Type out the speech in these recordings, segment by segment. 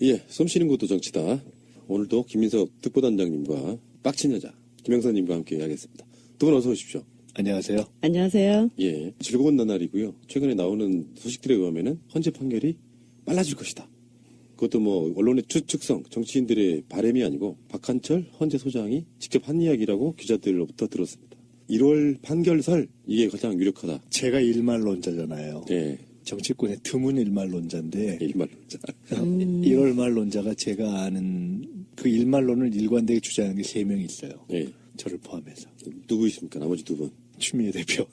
예, 솜씨는 것도 정치다. 오늘도 김민석 특보단장님과 빡친 여자 김영선님과 함께 하겠습니다. 두 분 어서 오십시오. 안녕하세요. 안녕하세요. 예, 즐거운 나날이고요. 최근에 나오는 소식들에 의하면은 헌재 판결이 빨라질 것이다. 그것도 뭐 언론의 추측성, 정치인들의 바람이 아니고 박한철 헌재 소장이 직접 한 이야기라고 기자들로부터 들었습니다. 1월 판결설 이게 가장 유력하다. 제가 일말론자잖아요. 예. 정치권의 드문 일말론자인데 일말론자. 1월 말론자가 제가 아는 그 일말론을 일관되게 주장하는 게 3명이 있어요. 예. 저를 포함해서. 누구이십니까? 나머지 두 분. 추미애 대표.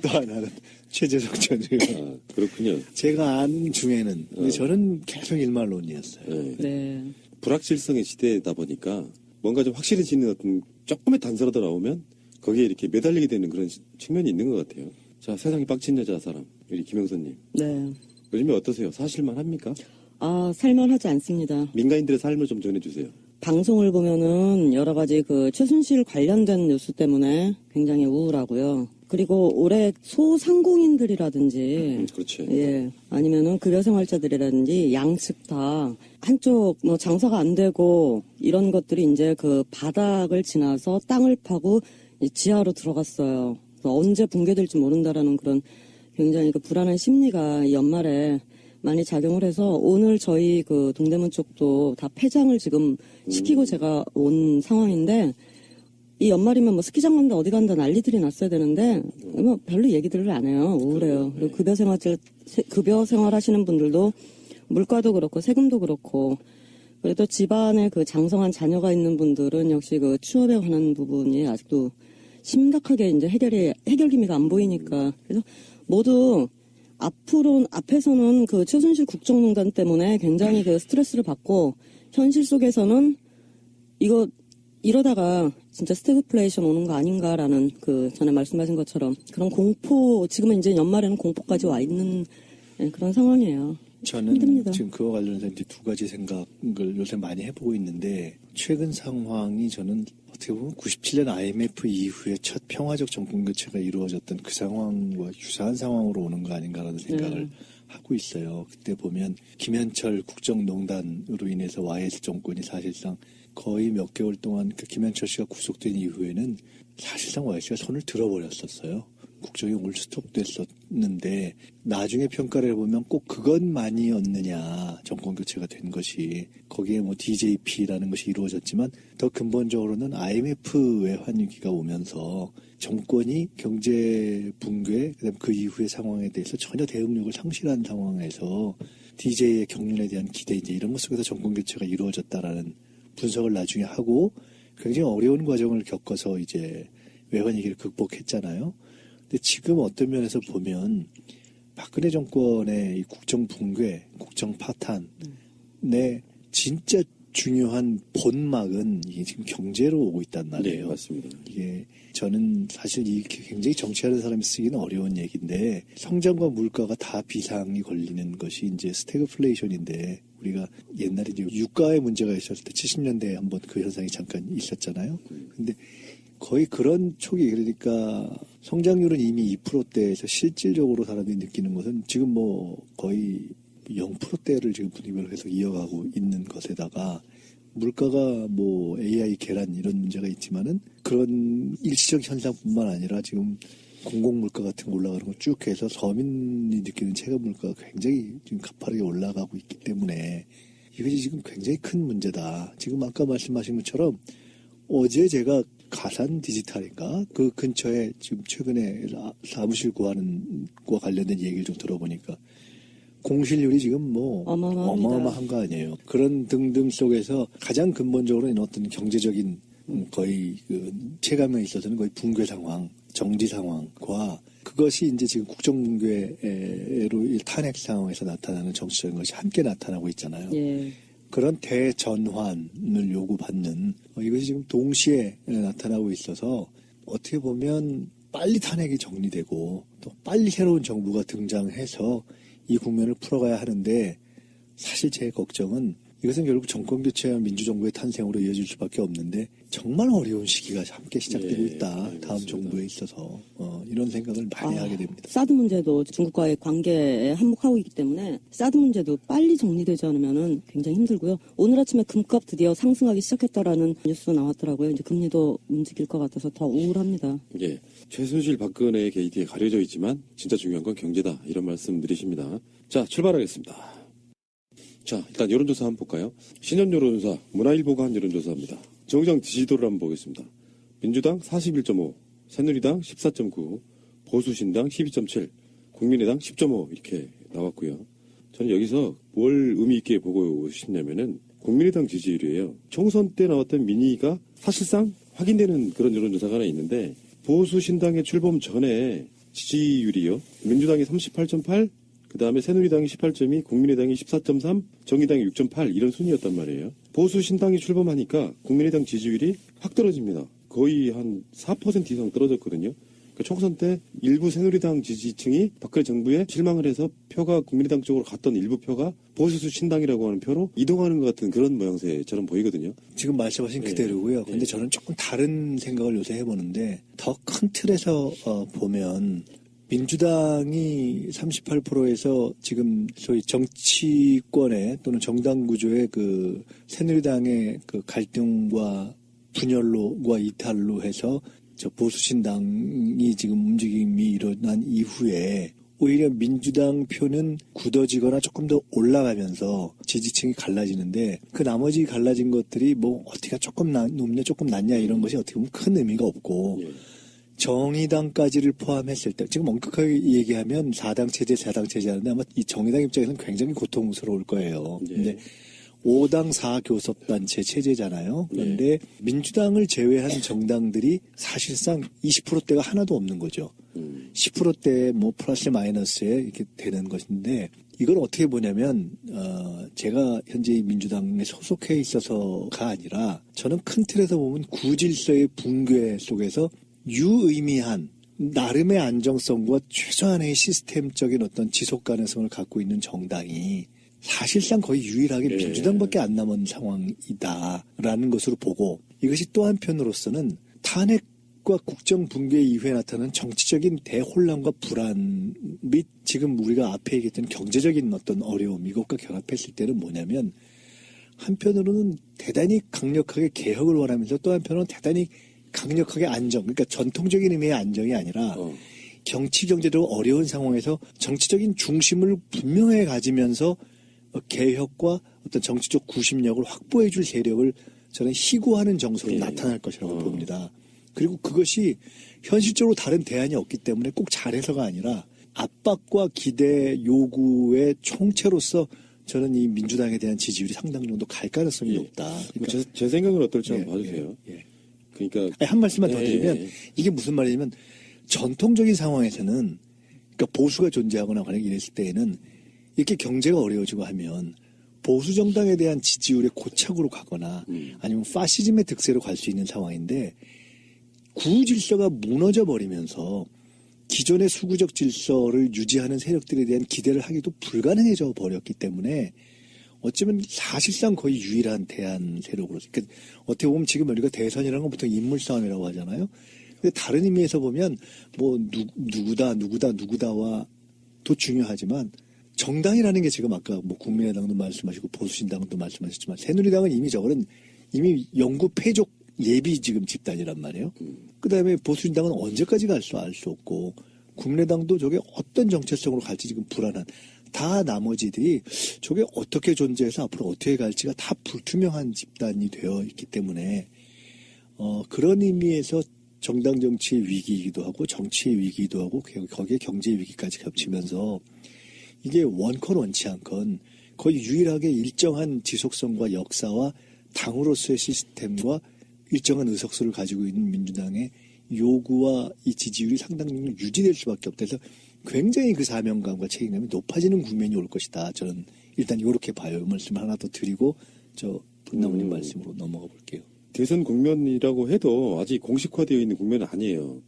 또 하나는 최재성 전 의원. 아, 그렇군요. 제가 아는 중에는 근데 저는 계속 일말론이었어요. 예. 네. 불확실성의 시대다 보니까 뭔가 좀 확실해지는 어떤 조금의 단서라도 나오면 거기에 이렇게 매달리게 되는 그런 측면이 있는 것 같아요. 자, 세상에 빡친 여자 사람, 우리 김영선님. 네. 요즘에 어떠세요? 사실만 합니까? 아, 살만하지 않습니다. 민간인들의 삶을 좀 전해주세요. 방송을 보면은 여러 가지 그 최순실 관련된 뉴스 때문에 굉장히 우울하고요. 그리고 올해 소상공인들이라든지 그렇지. 예, 아니면은 급여생활자들이라든지 양측 다 한쪽 뭐 장사가 안 되고 이런 것들이 이제 그 바닥을 지나서 땅을 파고 지하로 들어갔어요. 그래서 언제 붕괴될지 모른다라는 그런 굉장히 그 불안한 심리가 이 연말에 많이 작용을 해서 오늘 저희 그 동대문 쪽도 다 폐장을 지금 시키고 제가 온 상황인데 이 연말이면 뭐 스키장 간다 어디 간다 난리들이 났어야 되는데 뭐 별로 얘기들을 안 해요. 우울해요. 그리고 급여 생활 하시는 분들도 물가도 그렇고 세금도 그렇고 그래도 집안에 그 장성한 자녀가 있는 분들은 역시 그 취업에 관한 부분이 아직도 심각하게 이제 해결 기미가 안 보이니까 그래서 모두 앞에서는 그 최순실 국정농단 때문에 굉장히 그 스트레스를 받고 현실 속에서는 이러다가 진짜 스태그플레이션 오는 거 아닌가라는 그 전에 말씀하신 것처럼 그런 공포 지금은 이제 연말에는 공포까지 와 있는 그런 상황이에요. 저는 힘듭니다. 지금 그와 관련해서 이제 두 가지 생각을 요새 많이 해보고 있는데 최근 상황이 저는 어떻게 보면 97년 IMF 이후에 첫 평화적 정권 교체가 이루어졌던 그 상황과 유사한 상황으로 오는 거 아닌가라는 생각을 하고 있어요. 그때 보면 김현철 국정농단으로 인해서 YS 정권이 사실상 거의 몇 개월 동안 그 김현철 씨가 구속된 이후에는 사실상 YS가 손을 들어버렸었어요. 국정이 올 스톱됐었는데 나중에 평가를 해보면 꼭 그것만이었느냐 정권 교체가 된 것이 거기에 뭐 DJP라는 것이 이루어졌지만 더 근본적으로는 IMF 외환위기가 오면서 정권이 경제 붕괴 그다음 그 이후의 상황에 대해서 전혀 대응력을 상실한 상황에서 DJ의 경륜에 대한 기대 이제 이런 것 속에서 정권 교체가 이루어졌다라는 분석을 나중에 하고 굉장히 어려운 과정을 겪어서 이제 외환위기를 극복했잖아요. 근데 지금 어떤 면에서 보면 박근혜 정권의 이 국정 붕괴, 국정 파탄의 진짜 중요한 본막은 이게 지금 경제로 오고 있단 말이에요. 네, 맞습니다. 이게 저는 사실 이게 굉장히 정치하는 사람이 쓰기는 어려운 얘기인데 성장과 물가가 다 비상이 걸리는 것이 이제 스태그플레이션인데 우리가 옛날에 이제 유가의 문제가 있었을 때 70년대에 한번 그 현상이 잠깐 있었잖아요. 근데 거의 그런 초기 그러니까 성장률은 이미 2%대에서 실질적으로 사람들이 느끼는 것은 지금 뭐 거의 0%대를 지금 분위기별로 계속 이어가고 있는 것에다가 물가가 뭐 AI 계란 이런 문제가 있지만은 그런 일시적 현상뿐만 아니라 지금 공공물가 같은 거 올라가는 거 쭉 해서 서민이 느끼는 체감 물가가 굉장히 지금 가파르게 올라가고 있기 때문에 이것이 지금 굉장히 큰 문제다. 지금 아까 말씀하신 것처럼 어제 제가 가산 디지털인가? 그 근처에 지금 최근에 사무실 구하는 거와 관련된 얘기를 좀 들어보니까 공실률이 지금 뭐 어마어마한 거 아니에요. 그런 등등 속에서 가장 근본적으로 어떤 경제적인 거의 그 체감에 있어서는 거의 붕괴 상황, 정지 상황과 그것이 이제 지금 국정 붕괴로 탄핵 상황에서 나타나는 정치적인 것이 함께 나타나고 있잖아요. 예. 그런 대전환을 요구받는 이것이 지금 동시에 나타나고 있어서 어떻게 보면 빨리 탄핵이 정리되고 또 빨리 새로운 정부가 등장해서 이 국면을 풀어가야 하는데 사실 제 걱정은 이것은 결국 정권 교체와 민주정부의 탄생으로 이어질 수밖에 없는데 정말 어려운 시기가 함께 시작되고 있다. 다음 그렇습니다. 정부에 있어서 이런 생각을 많이 하게 됩니다. 사드 문제도 중국과의 관계에 한몫하고 있기 때문에 사드 문제도 빨리 정리되지 않으면 굉장히 힘들고요. 오늘 아침에 금값 드디어 상승하기 시작했다라는 뉴스 나왔더라고요. 이제 금리도 움직일 것 같아서 더 우울합니다. 예, 최순실 박근혜 게이트에 가려져 있지만 진짜 중요한 건 경제다 이런 말씀 드리십니다. 자, 출발하겠습니다. 자, 일단 여론조사 한번 볼까요? 신년 여론조사, 문화일보가 한 여론조사입니다. 정의당 지지도를 한번 보겠습니다. 민주당 41.5, 새누리당 14.9, 보수신당 12.7, 국민의당 10.5 이렇게 나왔고요. 저는 여기서 뭘 의미 있게 보고 싶냐면은 국민의당 지지율이에요. 총선 때 나왔던 민의가 사실상 확인되는 그런 여론조사가 하나 있는데 보수신당의 출범 전에 지지율이요. 민주당이 38.8, 그 다음에 새누리당이 18.2, 국민의당이 14.3, 정의당이 6.8 이런 순이었단 말이에요. 보수신당이 출범하니까 국민의당 지지율이 확 떨어집니다. 거의 한 4% 이상 떨어졌거든요. 그러니까 총선 때 일부 새누리당 지지층이 박근혜 정부에 실망을 해서 표가 국민의당 쪽으로 갔던 일부 표가 보수신당이라고 하는 표로 이동하는 것 같은 그런 모양새처럼 보이거든요. 지금 말씀하신 그대로고요. 근데 저는 조금 다른 생각을 요새 해보는데 더 큰 틀에서 보면 민주당이 38%에서 지금 소위 정치권의 또는 정당 구조의 그 새누리당의 그 갈등과 분열로와 이탈로 해서 저 보수신당이 지금 움직임이 일어난 이후에 오히려 민주당 표는 굳어지거나 조금 더 올라가면서 지지층이 갈라지는데 그 나머지 갈라진 것들이 뭐 어디가 조금 높냐 조금 낮냐 이런 것이 어떻게 보면 큰 의미가 없고 정의당까지를 포함했을 때 지금 엄격하게 얘기하면 4당 체제, 4당 체제 하는데 아마 이 정의당 입장에서는 굉장히 고통스러울 거예요. 근데 5당 4교섭단체 체제잖아요. 그런데 민주당을 제외한 정당들이 사실상 20%대가 하나도 없는 거죠. 10%대 뭐 플러스 마이너스에 이렇게 되는 것인데 이걸 어떻게 보냐면 제가 현재 민주당에 소속해 있어서가 아니라 저는 큰 틀에서 보면 구질서의 붕괴 속에서 유의미한 나름의 안정성과 최소한의 시스템적인 어떤 지속 가능성을 갖고 있는 정당이 사실상 거의 유일하게 민주당밖에 안 남은 상황이다라는 것으로 보고 이것이 또 한편으로서는 탄핵과 국정 붕괴 이후에 나타난 정치적인 대혼란과 불안 및 지금 우리가 앞에 얘기했던 경제적인 어떤 어려움 이것과 결합했을 때는 뭐냐면 한편으로는 대단히 강력하게 개혁을 원하면서 또 한편으로는 대단히 강력하게 안정, 그러니까 전통적인 의미의 안정이 아니라 정치 경제적으로 어려운 상황에서 정치적인 중심을 분명하게 가지면서 개혁과 어떤 정치적 구심력을 확보해 줄 세력을 저는 희구하는 정서로 나타날 것이라고 봅니다. 그리고 그것이 현실적으로 다른 대안이 없기 때문에 꼭 잘해서가 아니라 압박과 기대 요구의 총체로서 저는 이 민주당에 대한 지지율이 상당 정도 갈 가능성이 높다. 그러니까 제 생각은 어떨지 한번 봐주세요. 그러니까 한 말씀만 더 드리면 이게 무슨 말이냐면 전통적인 상황에서는 그러니까 보수가 존재하거나 만약 이랬을 때에는 이렇게 경제가 어려워지고 하면 보수 정당에 대한 지지율의 고착으로 가거나 아니면 파시즘의 득세로 갈 수 있는 상황인데 구후 질서가 무너져 버리면서 기존의 수구적 질서를 유지하는 세력들에 대한 기대를 하기도 불가능해져 버렸기 때문에 어쩌면 사실상 거의 유일한 대안 세력으로. 그러니까 어떻게 보면 지금 우리가 대선이라는 건 보통 인물 싸움이라고 하잖아요. 근데 다른 의미에서 보면 뭐 누구다와 도 중요하지만 정당이라는 게 지금 아까 뭐 국민의당도 말씀하시고 보수신당도 말씀하셨지만 새누리당은 이미 저거는 이미 영구 패족 예비 지금 집단이란 말이에요. 그다음에 보수신당은 언제까지 알 수 없고 국민의당도 저게 어떤 정체성으로 갈지 지금 불안한. 다 나머지들이 저게 어떻게 존재해서 앞으로 어떻게 갈지가 다 불투명한 집단이 되어 있기 때문에 그런 의미에서 정당 정치의 위기이기도 하고 정치의 위기이기도 하고 거기에 경제 위기까지 겹치면서 이게 원컨 원치 않건 거의 유일하게 일정한 지속성과 역사와 당으로서의 시스템과 일정한 의석수를 가지고 있는 민주당의 요구와 이 지지율이 상당히 유지될 수밖에 없다 해서 굉장히 그 사명감과 책임감이 높아지는 국면이 올 것이다. 저는 일단 이렇게 봐요. 말씀을 하나 더 드리고 저 분나무님 말씀으로 넘어가 볼게요. 대선 국면이라고 해도 아직 공식화되어 있는 국면은 아니에요.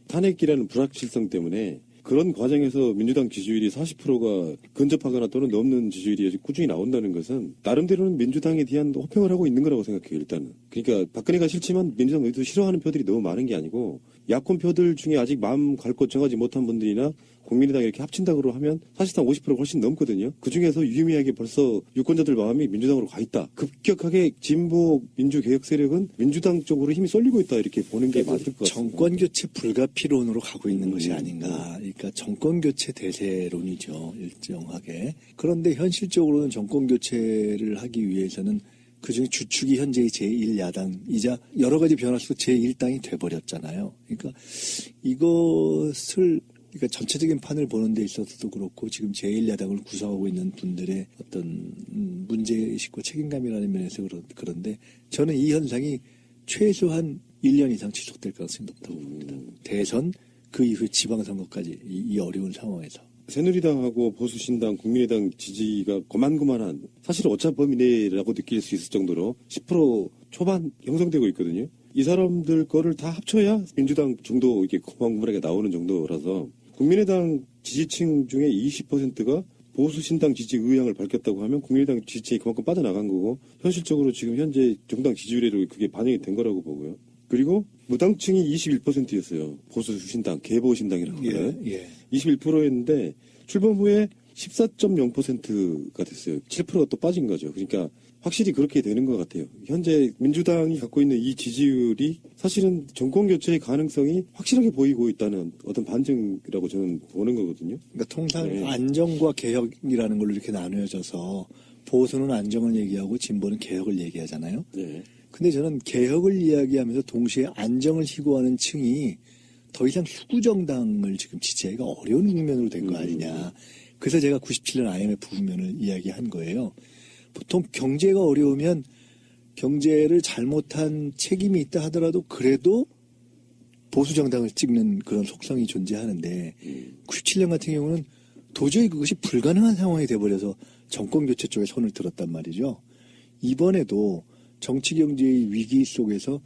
탄핵이라는 불확실성 때문에 그런 과정에서 민주당 지지율이 40%가 근접하거나 또는 넘는 지지율이 꾸준히 나온다는 것은 나름대로는 민주당에 대한 호평을 하고 있는 거라고 생각해요, 일단은. 그러니까 박근혜가 싫지만 민주당 의도 싫어하는 표들이 너무 많은 게 아니고 야권 표들 중에 아직 마음 갈 곳 정하지 못한 분들이나 국민의당 이렇게 합친다고 하면 사실상 50%가 훨씬 넘거든요. 그중에서 유의미하게 벌써 유권자들 마음이 민주당으로 가 있다. 급격하게 진보 민주개혁 세력은 민주당 쪽으로 힘이 쏠리고 있다. 이렇게 보는 게 맞을 것 같습니다. 정권교체 불가피론으로 가고 있는 것이 아닌가. 그러니까 정권교체 대세론이죠. 일정하게. 그런데 현실적으로는 정권교체를 하기 위해서는 그중에 주축이 현재의 제1야당이자 여러 가지 변화 속에 제1당이 돼버렸잖아요. 그러니까 이것을 그러니까 전체적인 판을 보는 데 있어서도 그렇고 지금 제1야당을 구성하고 있는 분들의 어떤 문제의식과 책임감이라는 면에서 그런데 저는 이 현상이 최소한 1년 이상 지속될 가능성이 높다고 봅니다. 대선 그 이후에 지방선거까지 이 어려운 상황에서. 새누리당하고 보수신당, 국민의당 지지가 고만고만한 사실 오차 범위 내라고 느낄 수 있을 정도로 10% 초반 형성되고 있거든요. 이 사람들 거를 다 합쳐야 민주당 정도 이게 고만고만하게 나오는 정도라서 국민의당 지지층 중에 20%가 보수신당 지지 의향을 밝혔다고 하면 국민의당 지지층이 그만큼 빠져나간 거고 현실적으로 지금 현재 정당 지지율에도 그게 반영이 된 거라고 보고요. 그리고 무당층이 21%였어요. 보수신당, 개보신당이라고 하나요? 21%였는데 출범 후에 14.0%가 됐어요. 7%가 또 빠진 거죠. 그러니까 확실히 그렇게 되는 것 같아요. 현재 민주당이 갖고 있는 이 지지율이 사실은 정권 교체의 가능성이 확실하게 보이고 있다는 어떤 반증이라고 저는 보는 거거든요. 그러니까 통상 안정과 개혁이라는 걸로 이렇게 나누어져서 보수는 안정을 얘기하고 진보는 개혁을 얘기하잖아요. 네. 근데 저는 개혁을 이야기하면서 동시에 안정을 희구하는 층이 더 이상 수구정당을 지금 지지하기가 어려운 국면으로 된 거 아니냐. 그래서 제가 97년 IMF 국면을 이야기한 거예요. 보통 경제가 어려우면 경제를 잘못한 책임이 있다 하더라도 그래도 보수정당을 찍는 그런 속성이 존재하는데 97년 같은 경우는 도저히 그것이 불가능한 상황이 돼버려서 정권교체 쪽에 손을 들었단 말이죠. 이번에도 정치경제의 위기 속에서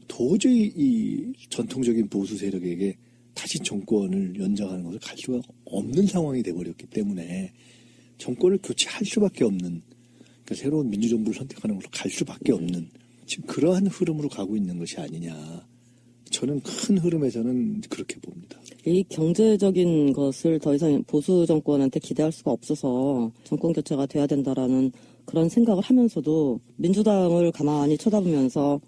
도저히 이 전통적인 보수 세력에게 다시 정권을 연장하는 것을 갈 수가 없는 상황이 돼버렸기 때문에 정권을 교체할 수밖에 없는 그러니까 새로운 민주정부를 선택하는 것으로 갈 수밖에 없는 지금 그러한 흐름으로 가고 있는 것이 아니냐. 저는 큰 흐름에서는 그렇게 봅니다. 이 경제적인 것을 더 이상 보수 정권한테 기대할 수가 없어서 정권 교체가 돼야 된다라는 그런 생각을 하면서도 민주당을 가만히 쳐다보면서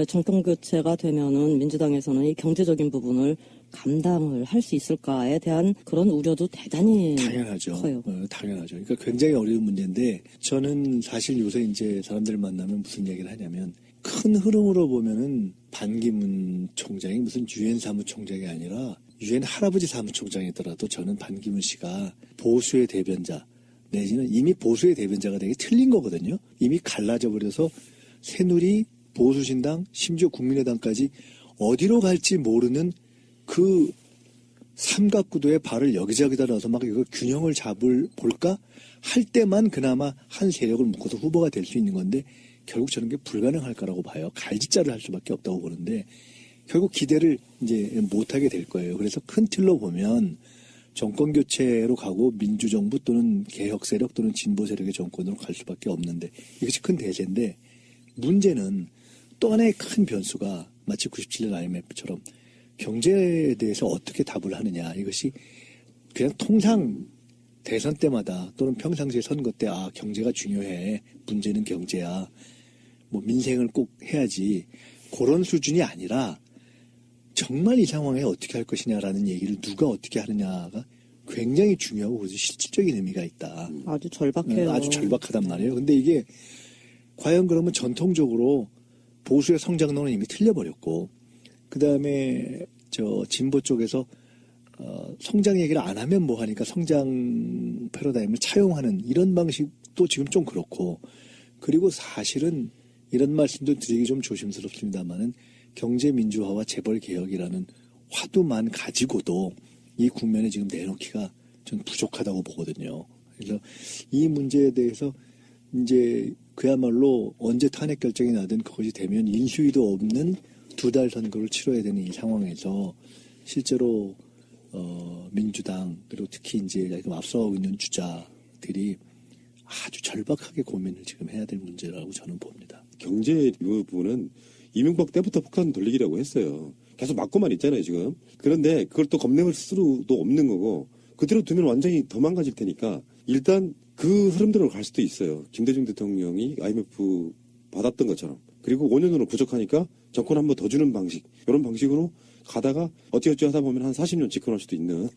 정권 교체가 되면은 민주당에서는 이 경제적인 부분을 감당을 할 수 있을까에 대한 그런 우려도 대단히 당연하죠. 커요. 당연하죠. 그러니까 굉장히 어려운 문제인데 저는 사실 요새 이제 사람들 만나면 무슨 얘기를 하냐면 큰 흐름으로 보면은 반기문 총장이 무슨 유엔 사무총장이 아니라 유엔 할아버지 사무총장이더라도 저는 반기문 씨가 보수의 대변자 내지는 이미 보수의 대변자가 되게 틀린 거거든요. 이미 갈라져 버려서 새누리, 보수신당, 심지어 국민의당까지 어디로 갈지 모르는 그 삼각구도에 발을 여기저기다 넣어서 막 이거 균형을 볼까 할 때만 그나마 한 세력을 묶어서 후보가 될 수 있는 건데 결국 저는 게 불가능할 거라고 봐요. 갈짓자를 할 수밖에 없다고 보는데 결국 기대를 이제 못하게 될 거예요. 그래서 큰 틀로 보면 정권 교체로 가고 민주정부 또는 개혁 세력 또는 진보 세력의 정권으로 갈 수밖에 없는데 이것이 큰 대세인데 문제는 또 하나의 큰 변수가 마치 97년 IMF처럼 경제에 대해서 어떻게 답을 하느냐. 이것이 그냥 통상 대선 때마다 또는 평상시에 선거 때 경제가 중요해. 문제는 경제야. 뭐 민생을 꼭 해야지. 그런 수준이 아니라 정말 이 상황에 어떻게 할 것이냐라는 얘기를 누가 어떻게 하느냐가 굉장히 중요하고 그래서 실질적인 의미가 있다. 아주 절박해요. 아주 절박하단 말이에요. 근데 이게 과연 그러면 전통적으로 보수의 성장론은 이미 틀려버렸고 그 다음에 진보 쪽에서 성장 얘기를 안 하면 뭐 하니까 성장 패러다임을 차용하는 이런 방식도 지금 좀 그렇고 그리고 사실은 이런 말씀도 드리기 좀 조심스럽습니다만은 경제 민주화와 재벌 개혁이라는 화두만 가지고도 이 국면에 지금 내놓기가 전 부족하다고 보거든요. 그래서 이 문제에 대해서 이제 그야말로 언제 탄핵 결정이 나든 그것이 되면 인수위도 없는 2달 선거를 치러야 되는 이 상황에서 실제로 민주당 그리고 특히 이제 지금 앞서가고 있는 주자들이 아주 절박하게 고민을 지금 해야 될 문제라고 저는 봅니다. 경제 이 부분은 이명박 때부터 폭탄 돌리기라고 했어요. 계속 맞고만 있잖아요, 지금. 그런데 그걸 또 겁낼 수도 없는 거고, 그대로 두면 완전히 더 망가질 테니까, 일단 그 흐름대로 갈 수도 있어요. 김대중 대통령이 IMF 받았던 것처럼. 그리고 5년으로 부족하니까 정권 한 번 더 주는 방식. 이런 방식으로 가다가 어찌어찌 하다 보면 한 40년 집권할 수도 있는.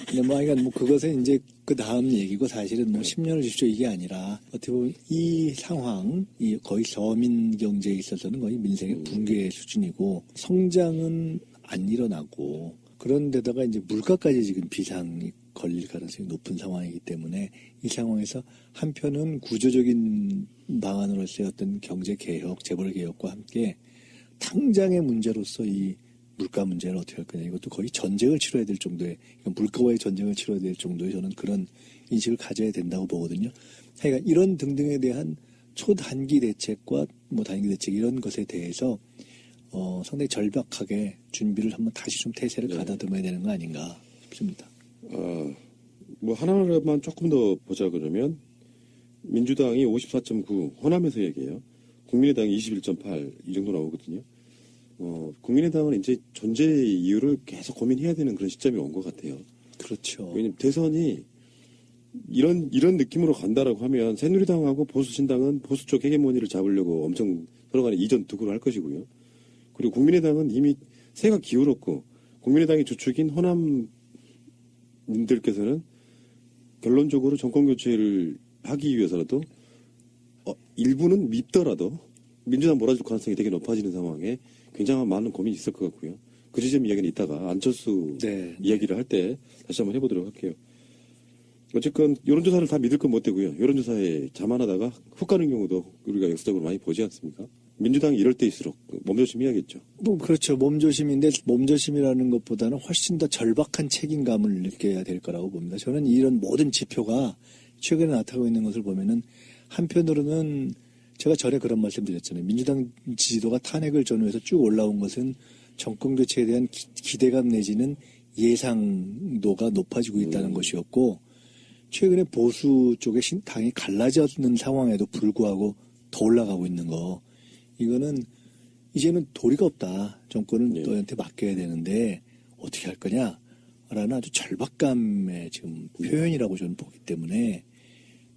근데 그러니까 그것은 이제 그 다음 얘기고 사실은 10년을 주십시오 이게 아니라 어떻게 보면 이 상황, 이 거의 서민 경제에 있어서는 거의 민생의 붕괴 수준이고 성장은 안 일어나고 그런데다가 이제 물가까지 지금 비상이 걸릴 가능성이 높은 상황이기 때문에 이 상황에서 한편은 구조적인 방안으로서의 어떤 경제 개혁, 재벌 개혁과 함께 당장의 문제로서 이 물가 문제를 어떻게 할 거냐. 이것도 거의 전쟁을 치러야 될 정도의, 물가와의 전쟁을 치러야 될 정도의 저는 그런 인식을 가져야 된다고 보거든요. 그러니까 이런 등등에 대한 초단기 대책과 단기 대책 이런 것에 대해서 상당히 절박하게 준비를 한번 다시 좀 태세를 가다듬어야 되는 거 아닌가 싶습니다. 하나만 조금 더 보자 그러면 민주당이 54.9 호남에서 얘기해요. 국민의당이 21.8 이 정도 나오거든요. 국민의당은 이제 존재 이유를 계속 고민해야 되는 그런 시점이 온 것 같아요. 그렇죠. 왜냐면 대선이 이런 느낌으로 간다라고 하면 새누리당하고 보수신당은 보수 쪽 헤게모니를 잡으려고 엄청 서로 간에 이전 투구를 할 것이고요. 그리고 국민의당은 이미 새가 기울었고 국민의당의 주축인 호남민들께서는 결론적으로 정권 교체를 하기 위해서라도 일부는 밉더라도 민주당 몰아줄 가능성이 되게 높아지는 상황에 굉장히 많은 고민이 있을 것 같고요. 그 지점 이야기는 이따가 안철수 이야기를 할 때 다시 한번 해보도록 할게요. 어쨌건 여론조사를 다 믿을 건 못 되고요. 여론조사에 자만하다가 훅 가는 경우도 우리가 역사적으로 많이 보지 않습니까? 민주당이 이럴 때일수록 몸조심해야겠죠. 그렇죠. 몸조심인데 몸조심이라는 것보다는 훨씬 더 절박한 책임감을 느껴야 될 거라고 봅니다. 저는 이런 모든 지표가 최근에 나타나고 있는 것을 보면은 한편으로는 제가 전에 그런 말씀 드렸잖아요. 민주당 지지도가 탄핵을 전후해서 쭉 올라온 것은 정권 교체에 대한 기대감 내지는 예상도가 높아지고 있다는 것이었고 최근에 보수 쪽의 당이 갈라졌는 상황에도 불구하고 더 올라가고 있는 거 이거는 이제는 도리가 없다. 정권을 너희한테 맡겨야 되는데 어떻게 할 거냐라는 아주 절박감의 지금 표현이라고 저는 보기 때문에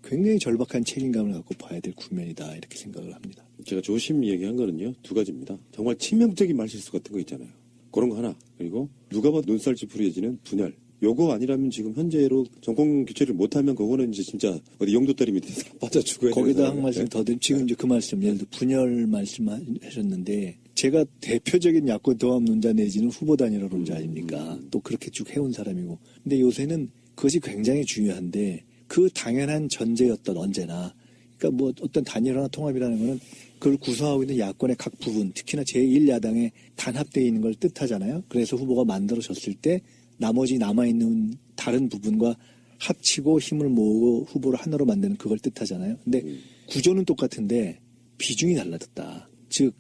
굉장히 절박한 책임감을 갖고 봐야 될 국면이다 이렇게 생각을 합니다. 제가 조심히 얘기한 거는요 2가지입니다. 정말 치명적인 말실수 같은 거 있잖아요. 그런 거 하나. 그리고 누가 봐도 눈살 찌푸려지는 분열. 요거 아니라면 지금 현재로 정권 교체를 못하면 그거는 이제 진짜 어디 용도다리 밑에서 빠져 죽어야 되는 거기다 한 말씀 더 드리면 지금 이제 그 말씀 예를 들어 분열 말씀하셨는데 제가 대표적인 야권 동합론자 내지는 후보 단일화론자 아닙니까? 또 그렇게 쭉 해온 사람이고 근데 요새는 그것이 굉장히 중요한데 그 당연한 전제였던 언제나 그러니까 어떤 단일화나 통합이라는 거는 그걸 구성하고 있는 야권의 각 부분 특히나 제1야당에 단합되어 있는 걸 뜻하잖아요. 그래서 후보가 만들어졌을 때 나머지 남아있는 다른 부분과 합치고 힘을 모으고 후보를 하나로 만드는 그걸 뜻하잖아요. 근데 구조는 똑같은데 비중이 달라졌다. 즉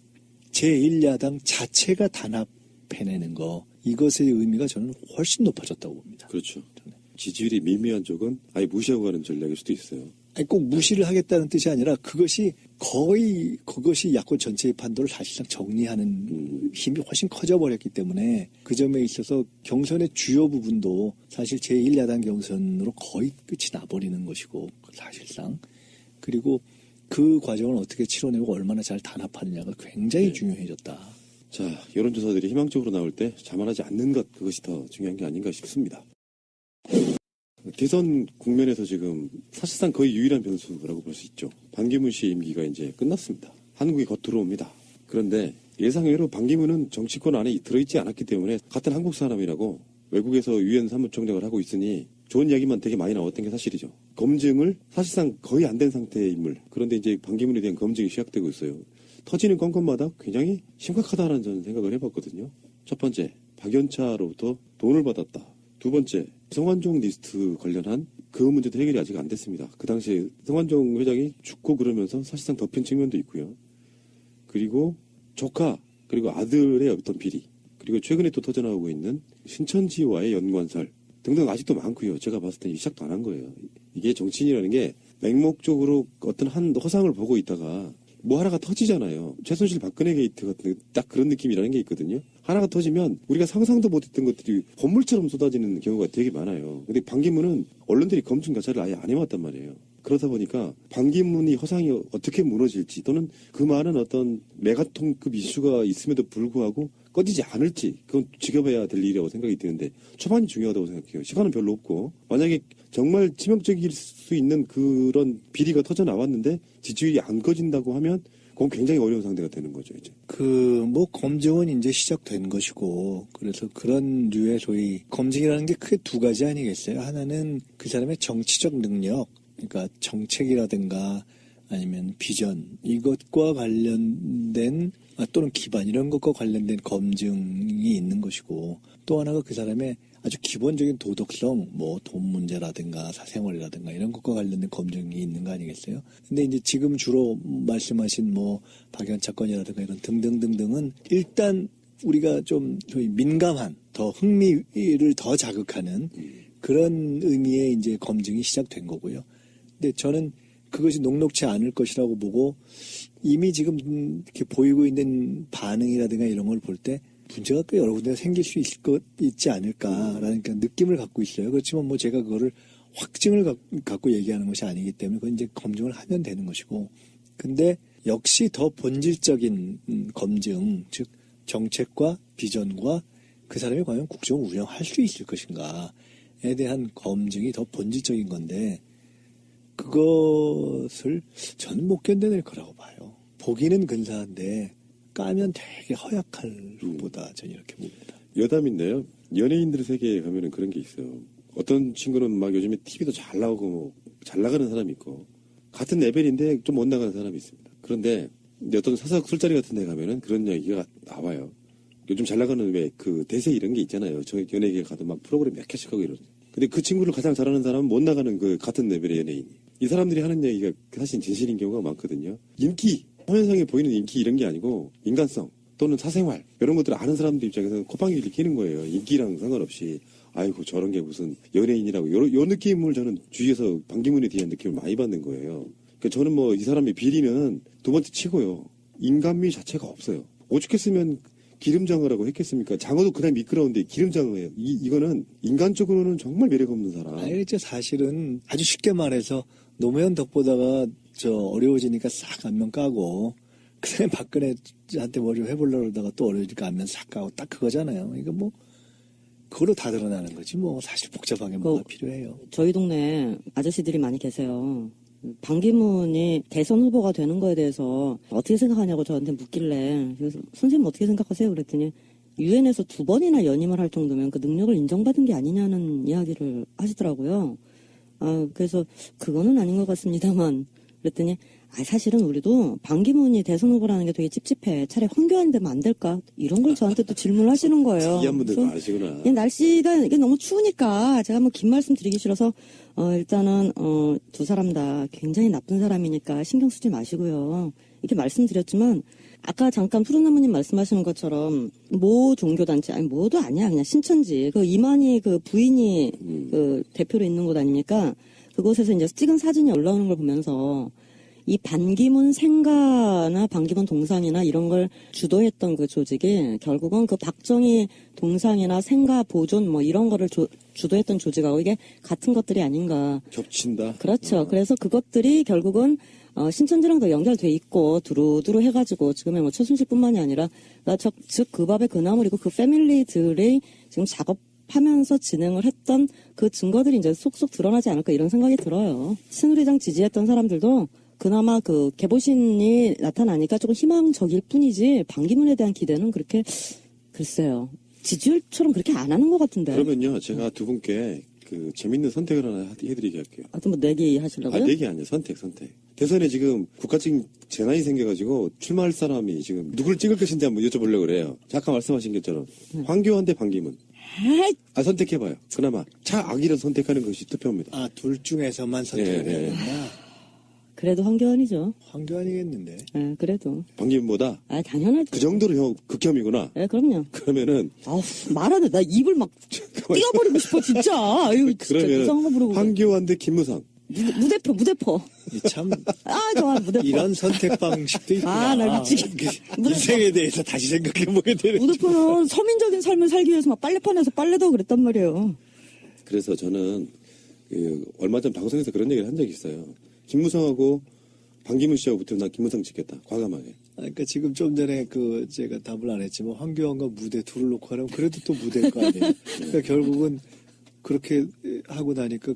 제1야당 자체가 단합해내는 거 이것의 의미가 저는 훨씬 높아졌다고 봅니다. 그렇죠. 지지율이 미미한 쪽은 아예 무시하고 가는 전략일 수도 있어요. 아니, 꼭 무시를 하겠다는 뜻이 아니라 그것이 야권 전체의 판도를 사실상 정리하는 힘이 훨씬 커져버렸기 때문에 그 점에 있어서 경선의 주요 부분도 사실 제1야당 경선으로 거의 끝이 나버리는 것이고 사실상 그리고 그 과정을 어떻게 치러내고 얼마나 잘 단합하느냐가 굉장히 중요해졌다. 자, 여론조사들이 희망적으로 나올 때 자만하지 않는 것 그것이 더 중요한 게 아닌가 싶습니다. 대선 국면에서 지금 사실상 거의 유일한 변수라고 볼 수 있죠. 반기문 씨의 임기가 이제 끝났습니다. 한국이 곧 들어옵니다. 그런데 예상외로 반기문은 정치권 안에 들어있지 않았기 때문에 같은 한국 사람이라고 외국에서 유엔 사무총장을 하고 있으니 좋은 이야기만 되게 많이 나왔던 게 사실이죠. 검증을 사실상 거의 안 된 상태의 인물. 그런데 이제 반기문에 대한 검증이 시작되고 있어요. 터지는 건건마다 굉장히 심각하다는 저는 생각을 해봤거든요. 첫 번째, 박연차로부터 돈을 받았다. 두 번째, 성완종 리스트 관련한 그 문제도 해결이 아직 안 됐습니다. 그 당시에 성완종 회장이 죽고 그러면서 사실상 덮인 측면도 있고요. 그리고 조카, 그리고 아들의 어떤 비리. 그리고 최근에 또 터져나오고 있는 신천지와의 연관설 등등 아직도 많고요. 제가 봤을 때 시작도 안 한 거예요. 이게 정치인이라는 게 맹목적으로 어떤 한 허상을 보고 있다가 뭐 하나가 터지잖아요. 최순실 박근혜 게이트 같은 딱 그런 느낌이라는 게 있거든요. 하나가 터지면 우리가 상상도 못했던 것들이 본물처럼 쏟아지는 경우가 되게 많아요. 근데 반기문은 언론들이 검증 자체를 아예 안 해왔단 말이에요. 그러다 보니까 반기문이 허상이 어떻게 무너질지 또는 그 많은 어떤 메가톤급 이슈가 있음에도 불구하고 꺼지지 않을지 그건 지켜봐야 될 일이라고 생각이 드는데 초반이 중요하다고 생각해요. 시간은 별로 없고 만약에 정말 치명적일 수 있는 그런 비리가 터져 나왔는데 지지율이 안 꺼진다고 하면 그건 굉장히 어려운 상대가 되는 거죠, 이제. 뭐 검증은 이제 시작된 것이고, 그래서 그런 류의 소위 검증이라는 게 크게 두 가지 아니겠어요? 하나는 그 사람의 정치적 능력, 그러니까 정책이라든가 아니면 비전, 이것과 관련된, 또는 기반, 이런 것과 관련된 검증이 있는 것이고, 또 하나가 그 사람의 아주 기본적인 도덕성, 뭐 돈 문제라든가 사생활이라든가 이런 것과 관련된 검증이 있는 거 아니겠어요? 근데 이제 지금 주로 말씀하신 뭐 박연차 건이라든가 이런 등등등등은 일단 우리가 좀 소위 민감한 더 흥미를 더 자극하는 그런 의미의 이제 검증이 시작된 거고요. 근데 저는 그것이 녹록치 않을 것이라고 보고 이미 지금 이렇게 보이고 있는 반응이라든가 이런 걸 볼 때 문제가 꽤 여러 군데가 생길 수 있지 않을까라는 느낌을 갖고 있어요. 그렇지만 뭐 제가 그거를 확증을 갖고 얘기하는 것이 아니기 때문에 그건 이제 검증을 하면 되는 것이고. 근데 역시 더 본질적인 검증, 즉 정책과 비전과 그 사람이 과연 국정을 운영할 수 있을 것인가에 대한 검증이 더 본질적인 건데 그것을 저는 못 견뎌낼 거라고 봐요. 보기는 근사한데 까면 되게 허약할 보다 저는 이렇게 봅니다. 여담인데요. 연예인들 세계에 가면은 그런 게 있어요. 어떤 친구는 막 요즘에 TV도 잘 나오고 뭐 잘 나가는 사람이 있고 같은 레벨인데 좀 못 나가는 사람이 있습니다. 그런데 어떤 사석 술자리 같은 데 가면은 그런 이야기가 나와요. 요즘 잘 나가는 왜 그 대세 이런 게 있잖아요. 저 연예계 가도 막 프로그램 몇 개씩 하고 이러죠. 근데 그 친구를 가장 잘하는 사람은 못 나가는 그 같은 레벨의 연예인이. 이 사람들이 하는 얘기가 사실 진실인 경우가 많거든요. 인기, 화면상에 보이는 인기 이런 게 아니고 인간성 또는 사생활 이런 것들을 아는 사람들 입장에서는 콧방귀를 끼는 거예요. 인기랑 상관없이. 아이고 저런 게 무슨 연예인이라고 요 느낌을 저는 주위에서 반기문에 대한 느낌을 많이 받는 거예요. 그러니까 저는 뭐 이 사람의 비리는 두 번째 치고요. 인간미 자체가 없어요. 오죽했으면 기름장어라고 했겠습니까? 장어도 그냥 미끄러운데 기름장어예요. 이거는 인간적으로는 정말 매력 없는 사람. 아니, 사실은 아주 쉽게 말해서 노무현 덕보다가 어려워지니까 싹 안면 까고 그다음에 박근혜한테 뭐 좀 해보려고 그러다가 또 어려워지니까 안면 싹 까고 딱 그거잖아요. 이거 뭐 그걸로 다 드러나는 거지 뭐 사실 복잡하게 뭐가 필요해요. 저희 동네 아저씨들이 많이 계세요. 반기문이 대선 후보가 되는 거에 대해서 어떻게 생각하냐고 저한테 묻길래 그래서 선생님 어떻게 생각하세요? 그랬더니 유엔에서 2번이나 연임을 할 정도면 그 능력을 인정받은 게 아니냐는 이야기를 하시더라고요. 그래서 그거는 아닌 것 같습니다만 그랬더니 사실은 우리도 반기문이 대선 후보라는 게 되게 찝찝해. 차라리 황교안 되면 안 될까? 이런 걸 저한테 또 질문을 하시는 거예요. 이한 분들 많으시구나. 날씨가 이게 너무 추우니까 제가 뭐 긴 말씀 드리기 싫어서 일단은 두 사람 다 굉장히 나쁜 사람이니까 신경 쓰지 마시고요. 이렇게 말씀드렸지만 아까 잠깐 푸른나무님 말씀하시는 것처럼 모 종교단체 아니 모도 아니야 그냥 신천지 그 이만희 그 부인이 그 대표로 있는 곳 아닙니까? 그곳에서 이제 찍은 사진이 올라오는 걸 보면서 이 반기문 생가나 반기문 동상이나 이런 걸 주도했던 그 조직이 결국은 그 박정희 동상이나 생가 보존 뭐 이런 거를 주도했던 조직하고 이게 같은 것들이 아닌가. 겹친다. 그렇죠. 그래서 그것들이 결국은 신천지랑도 연결돼 있고 두루두루 해가지고 지금의 뭐 최순실뿐만이 아니라 즉 그 밥의 그 나물이고 그 패밀리들이 지금 작업하면서 진행을 했던 그 증거들이 이제 속속 드러나지 않을까 이런 생각이 들어요. 신우리장 지지했던 사람들도 그나마 그 개보신이 나타나니까 조금 희망적일 뿐이지 반기문에 대한 기대는 그렇게 글쎄요 지지율처럼 그렇게 안 하는 것 같은데. 그러면요 제가 두 분께 그 재밌는 선택을 하나 해드리게 할게요. 또 뭐 내기 하시려고요? 내기 아니에요. 선택. 대선에 지금 국가적인 재난이 생겨가지고 출마할 사람이 지금 누굴 찍을 것인지 한번 여쭤보려고 그래요. 잠깐 말씀하신 것처럼 황교안 대 반기문. 선택해봐요. 그나마 차악이를 선택하는 것이 투표입니다. 둘 중에서만 선택을 해야 된다. 그래도 황교안이죠. 황교안이겠는데. 예, 그래도. 반기문보다 아, 당연하죠. 그 정도로 형 극혐이구나. 예, 그럼요. 그러면은 아우, 말하네. 나 입을 막 띄어버리고 싶어, 진짜. 아유, 진짜 그러면 이상한 거 부르고. 황교안 대 김무성. 무대포. 참 아, 좋아, 무대포. 이런 선택 방식도 있구나. 아, 나 미치겠다. 인생에 대해서 다시 생각해보게 되는. 무대포는 서민적인 삶을 살기 위해서 막 빨래판에서 빨래도 하고 그랬단 말이에요. 그래서 저는 얼마 전 방송에서 그런 얘기를 한 적이 있어요. 김무성하고 반기문 씨하고 붙으면 난 김무성 찍겠다. 과감하게. 그러니까 지금 좀 전에 제가 답을 안 했지만 황교안과 무대 둘을 놓고 하려면 그래도 또 무대일 거 아니에요. 그러니까 결국은 그렇게 하고 나니까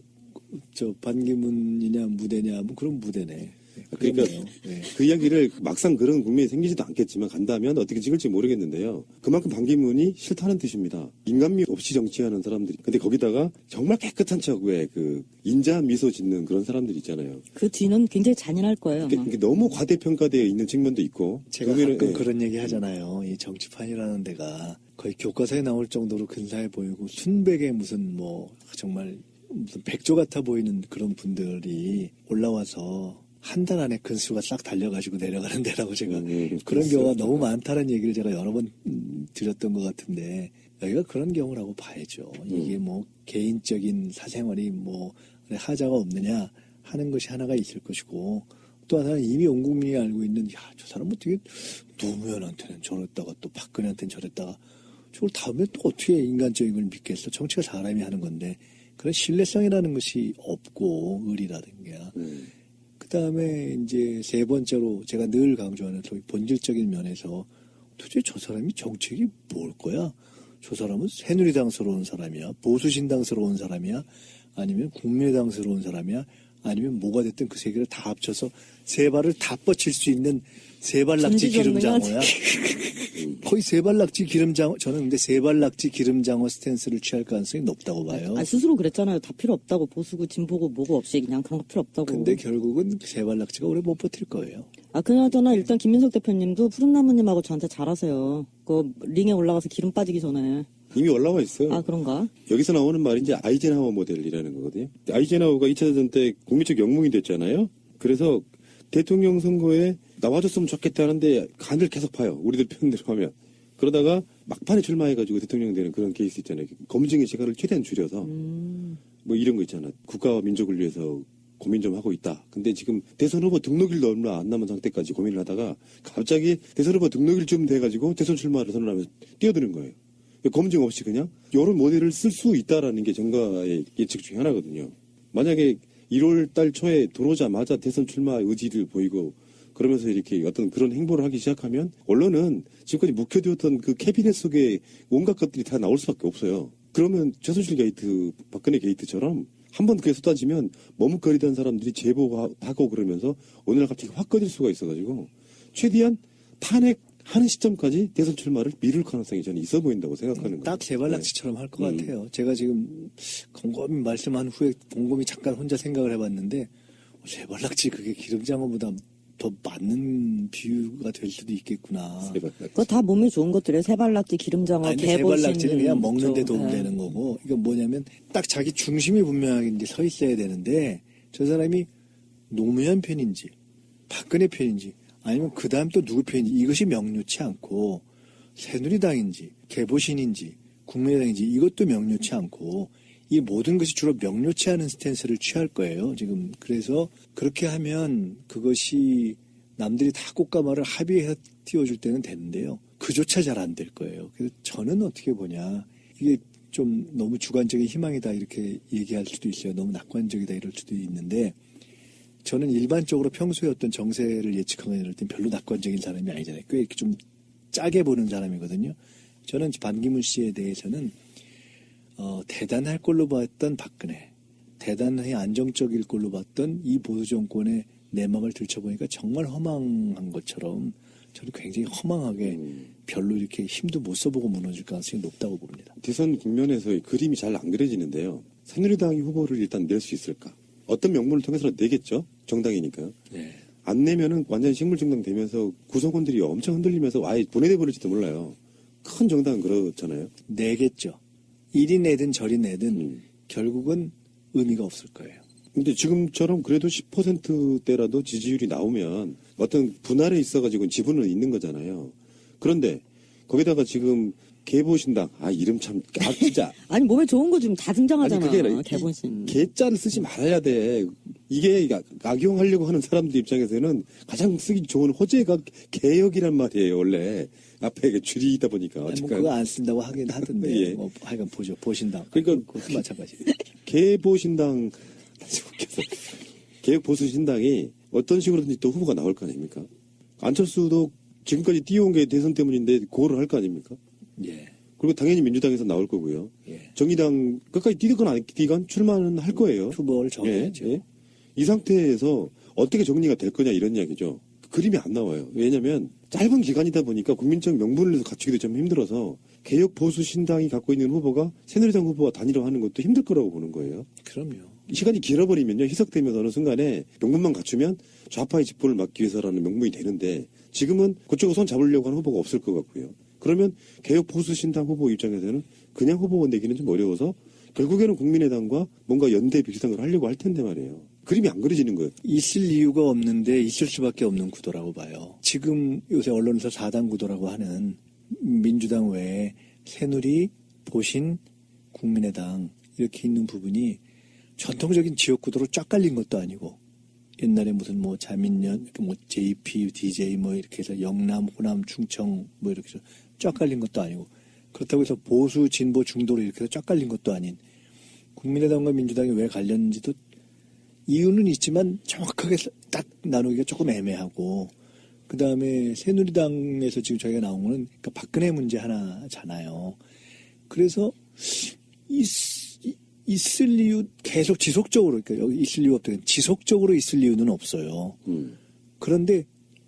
반기문이냐 무대냐 뭐 그런 무대네. 그러니까 네. 그 이야기를 막상 그런 국면이 생기지도 않겠지만 간다면 어떻게 찍을지 모르겠는데요. 그만큼 반기문이 싫다는 뜻입니다. 인간미 없이 정치하는 사람들이. 근데 거기다가 정말 깨끗한 척에 인자한 미소 짓는 그런 사람들 있잖아요. 그 뒤는 굉장히 잔인할 거예요. 아마. 그게 너무 과대평가되어 있는 측면도 있고. 제가 보면은, 가끔 그런 얘기 하잖아요. 이 정치판이라는 데가 거의 교과서에 나올 정도로 근사해 보이고 순백의 무슨 정말 무슨 백조 같아 보이는 그런 분들이 올라와서 한 달 안에 근수가 싹 달려가지고 내려가는 데라고 제가 그런 경우가 너무 많다는 얘기를 제가 여러 번 드렸던 것 같은데 여기가 그런 경우라고 봐야죠. 이게 개인적인 사생활이 하자가 없느냐 하는 것이 하나가 있을 것이고 또 하나는 이미 온 국민이 알고 있는 저 사람 어떻게 노무현한테는 저랬다가 또 박근혜한테는 저랬다가 저걸 다음에 또 어떻게 인간적인 걸 믿겠어. 정치가 사람이 하는 건데 그런 신뢰성이라는 것이 없고 의리라든가 그 다음에 이제 세 번째로 제가 늘 강조하는 소위 본질적인 면에서 도대체 저 사람이 정책이 뭘 거야? 저 사람은 새누리당스러운 사람이야? 보수신당스러운 사람이야? 아니면 국민의당스러운 사람이야? 아니면 뭐가 됐든 그 세 개를 다 합쳐서 세 발을 다 뻗칠 수 있는 세발낙지 기름장어야? 거의 세발낙지 기름장어. 저는 근데 세발낙지 기름장어 스탠스를 취할 가능성이 높다고 봐요. 스스로 그랬잖아요. 다 필요 없다고. 보수고 진보고 뭐고 없이 그냥 그런 거 필요 없다고. 근데 결국은 세발낙지가 오래 못 버틸 거예요. 그나저나 일단 김민석 대표님도 푸른나무님하고 저한테 잘하세요. 링에 올라가서 기름 빠지기 전에. 이미 올라와 있어요. 그런가? 여기서 나오는 말이 이제 아이젠하워 모델이라는 거거든요. 아이젠하워가 2차 대전 때 국민적 영웅이 됐잖아요. 그래서 대통령 선거에 나와줬으면 좋겠다는데 간을 계속 파요. 우리들 편대로 하면. 그러다가 막판에 출마해가지고 대통령 되는 그런 케이스 있잖아요. 검증의 시간을 최대한 줄여서 이런 거 있잖아. 국가와 민족을 위해서 고민 좀 하고 있다. 근데 지금 대선 후보 등록일도 얼마 안 남은 상태까지 고민을 하다가 갑자기 대선 후보 등록일쯤 돼가지고 대선 출마를 선언하면서 뛰어드는 거예요. 검증 없이 그냥 이런 모델을 쓸 수 있다라는 게 정가의 예측 중에 하나거든요. 만약에 1월 달 초에 들어오자마자 대선 출마 의지를 보이고 그러면서 이렇게 어떤 그런 행보를 하기 시작하면 언론은 지금까지 묵혀두었던 그 캐비넷 속에 온갖 것들이 다 나올 수밖에 없어요. 그러면 최순실 게이트, 박근혜 게이트처럼 한번 그게 쏟아지면 머뭇거리던 사람들이 제보하고 그러면서 어느 날 갑자기 확 꺼질 수가 있어가지고 최대한 탄핵하는 시점까지 대선 출마를 미룰 가능성이 저는 있어 보인다고 생각하는 거예요. 딱 세발낙지처럼 할 것 같아요. 제가 지금 곰곰이 말씀한 후에 곰곰이 잠깐 혼자 생각을 해봤는데 세발낙지 그게 기름장어보다 더 맞는 비유가 될 수도 있겠구나. 그거 다 몸에 좋은 것들이에요. 세발낙지, 기름장어, 개보신. 세발낙지는 그냥 먹는 데 도움되는 거고 이건 뭐냐면 딱 자기 중심이 분명하게 이제 서 있어야 되는데 저 사람이 노무현 편인지 박근혜 편인지 아니면 그 다음 또 누구 편인지 이것이 명료치 않고 새누리당인지 개보신인지 국민의당인지 이것도 명료치 않고 이 모든 것이 주로 명료치 않은 스탠스를 취할 거예요. 지금 그래서 그렇게 하면 그것이 남들이 다 꽃가마를 합의해서 띄워줄 때는 되는데요. 그조차 잘 안 될 거예요. 그래서 저는 어떻게 보냐. 이게 좀 너무 주관적인 희망이다 이렇게 얘기할 수도 있어요. 너무 낙관적이다 이럴 수도 있는데 저는 일반적으로 평소에 어떤 정세를 예측하거나 이럴 땐 별로 낙관적인 사람이 아니잖아요. 꽤 이렇게 좀 짜게 보는 사람이거든요. 저는 반기문 씨에 대해서는 대단할 걸로 봤던 박근혜, 대단히 안정적일 걸로 봤던 이 보수 정권의 내막을 들춰보니까 정말 허망한 것처럼 저는 굉장히 허망하게 별로 이렇게 힘도 못 써보고 무너질 가능성이 높다고 봅니다. 대선 국면에서의 그림이 잘 안 그려지는데요. 새누리당이 후보를 일단 낼 수 있을까? 어떤 명분을 통해서 내겠죠. 정당이니까요. 네. 안 내면은 완전히 식물정당 되면서 구성원들이 엄청 흔들리면서 아예 보내버릴지도 몰라요. 큰 정당은 그렇잖아요. 내겠죠. 이리 내든 저리 내든 결국은 의미가 없을 거예요. 근데 지금처럼 그래도 10%대라도 지지율이 나오면 어떤 분할에 있어가지고 지분은 있는 거잖아요. 그런데 거기다가 지금 개보신당, 이름 참, 진짜. 아니 몸에 좋은 거 좀 다 등장하잖아. 아니, 그게 아니라 개본신. 개자를 쓰지 말아야 돼. 이게 악용하려고 하는 사람들 입장에서는 가장 쓰기 좋은 호재가 개혁이란 말이에요, 원래. 앞에 이게 줄이 있다 보니까. 뭐 그거 안 쓴다고 하긴 하던데. 예. 뭐 하여간 보신당. 그러니까 그것도 마찬가지. 개보신당, 다시 웃겨서. 개혁보수신당이 어떤 식으로든지 또 후보가 나올 거 아닙니까? 안철수도 지금까지 띄워온 게 대선 때문인데 그거를 할 거 아닙니까? 예. 그리고 당연히 민주당에서 나올 거고요. 예. 정의당 끝까지 뛰건 안 뛰건 출마는 할 거예요. 후보를 정해야죠. 예. 이 상태에서 어떻게 정리가 될 거냐 이런 이야기죠. 그림이 안 나와요. 왜냐하면 짧은 기간이다 보니까 국민적 명분을 갖추기도 좀 힘들어서 개혁 보수 신당이 갖고 있는 후보가 새누리당 후보와 단일화하는 것도 힘들 거라고 보는 거예요. 그럼요. 시간이 길어버리면요, 희석되면서 어느 순간에 명분만 갖추면 좌파의 집권을 막기 위해서라는 명분이 되는데 지금은 그쪽으로 손 잡으려고 하는 후보가 없을 것 같고요. 그러면 개혁 보수신당 후보 입장에서는 그냥 후보원 내기는 좀 어려워서 결국에는 국민의당과 뭔가 연대 비슷한 걸 하려고 할 텐데 말이에요. 그림이 안 그려지는 거예요. 있을 이유가 없는데 있을 수밖에 없는 구도라고 봐요. 지금 요새 언론에서 4당 구도라고 하는 민주당 외에 새누리, 보신, 국민의당 이렇게 있는 부분이 전통적인 지역 구도로 쫙 깔린 것도 아니고 옛날에 무슨 뭐 자민련, 뭐 JP, DJ 뭐 이렇게 해서 영남, 호남, 충청 뭐 이렇게 해서 쫙 깔린 것도 아니고 그렇다고 해서 보수, 진보, 중도로 이렇게 해서 쫙 깔린 것도 아닌 국민의당과 민주당이 왜 갈렸는지도 이유는 있지만 정확하게 딱 나누기가 조금 애매하고 그 다음에 새누리당에서 지금 저희가 나온 거는 그러니까 박근혜 문제 하나잖아요. 그래서 있을 이유 계속 지속적으로 그러니까 여기 있을 이유 없다. 지속적으로 있을 이유는 없어요. 그런데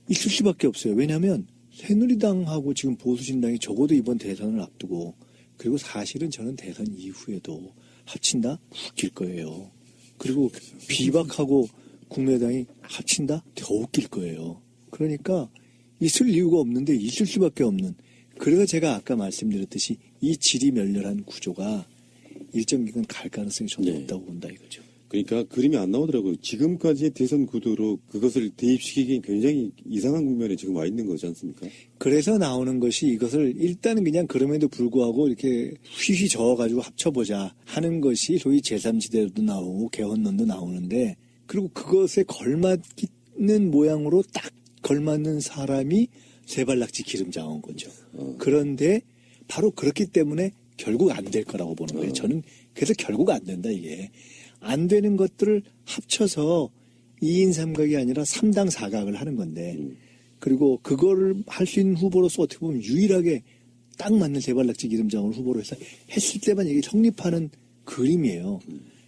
있을 수밖에 없어요. 왜냐하면 새누리당하고 지금 보수신당이 적어도 이번 대선을 앞두고 그리고 사실은 저는 대선 이후에도 합친다? 웃길 거예요. 그리고 비박하고 국민의당이 합친다? 더 웃길 거예요. 그러니까 있을 이유가 없는데 있을 수밖에 없는 그래서 제가 아까 말씀드렸듯이 이 질이 멸렬한 구조가 일정 기간 갈 가능성이 좀 높다고 본다 이거죠. 그러니까 그림이 안 나오더라고요. 지금까지의 대선 구도로 그것을 대입시키기 굉장히 이상한 국면에 지금 와 있는 거지 않습니까? 그래서 나오는 것이 이것을 일단은 그냥 그럼에도 불구하고 이렇게 휘휘 저어가지고 합쳐보자 하는 것이 소위 제3지대도 나오고 개헌론도 나오는데 그리고 그것에 걸맞는 모양으로 딱 걸맞는 사람이 세발낙지 기름장한 거죠. 그런데 바로 그렇기 때문에 결국 안 될 거라고 보는 거예요. 저는 그래서 결국 안 된다 이게. 안 되는 것들을 합쳐서 2인 3각이 아니라 3당 4각을 하는 건데 그리고 그거를 할 수 있는 후보로서 어떻게 보면 유일하게 딱 맞는 세발낙지 기름장을 후보로 해서 했을 때만 이게 성립하는 그림이에요.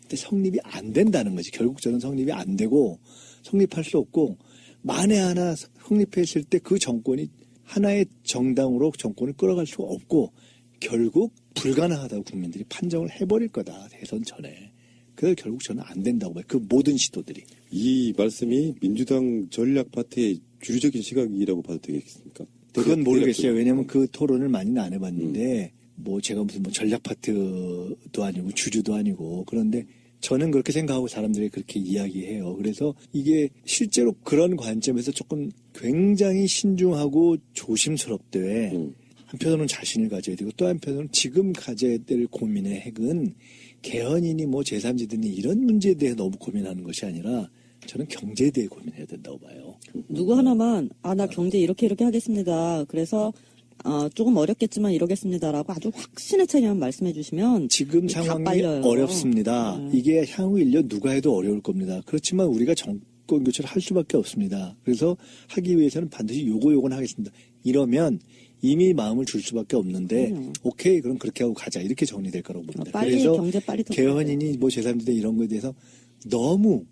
근데 성립이 안 된다는 거지. 결국 저는 성립이 안 되고 성립할 수 없고 만에 하나 성립했을 때 그 정권이 하나의 정당으로 정권을 끌어갈 수가 없고 결국 불가능하다고 국민들이 판정을 해버릴 거다. 대선 전에. 그래서 결국 저는 안 된다고 봐요. 그 모든 시도들이. 이 말씀이 민주당 전략 파트의 주류적인 시각이라고 봐도 되겠습니까? 그건 모르겠어요. 왜냐하면 그 토론을 많이는 안 해봤는데 뭐 제가 무슨 뭐 전략 파트도 아니고 주류도 아니고 그런데 저는 그렇게 생각하고 사람들이 그렇게 이야기해요. 그래서 이게 실제로 그런 관점에서 조금 굉장히 신중하고 조심스럽되 한편으로는 자신을 가져야 되고 또 한편으로는 지금 가져야 될 고민의 핵은 개헌이니 뭐 제3지대니 이런 문제에 대해 너무 고민하는 것이 아니라 저는 경제에 대해 고민해야 된다고 봐요. 누구 하나만 나 경제 이렇게 하겠습니다. 그래서 조금 어렵겠지만 이러겠습니다라고 아주 확신에 차면 말씀해 주시면 지금 상황이 빨려요. 어렵습니다. 이게 향후 1년 누가 해도 어려울 겁니다. 그렇지만 우리가 정권 교체를 할 수밖에 없습니다. 그래서 하기 위해서는 반드시 요거는 하겠습니다. 이러면 이미 마음을 줄 수밖에 없는데 오케이 그럼 그렇게 하고 가자 이렇게 정리될 거라고 봅니다. 빨리 그래서 경제 빨리 개헌이니 뭐 제3지대 이런 거에 대해서 너무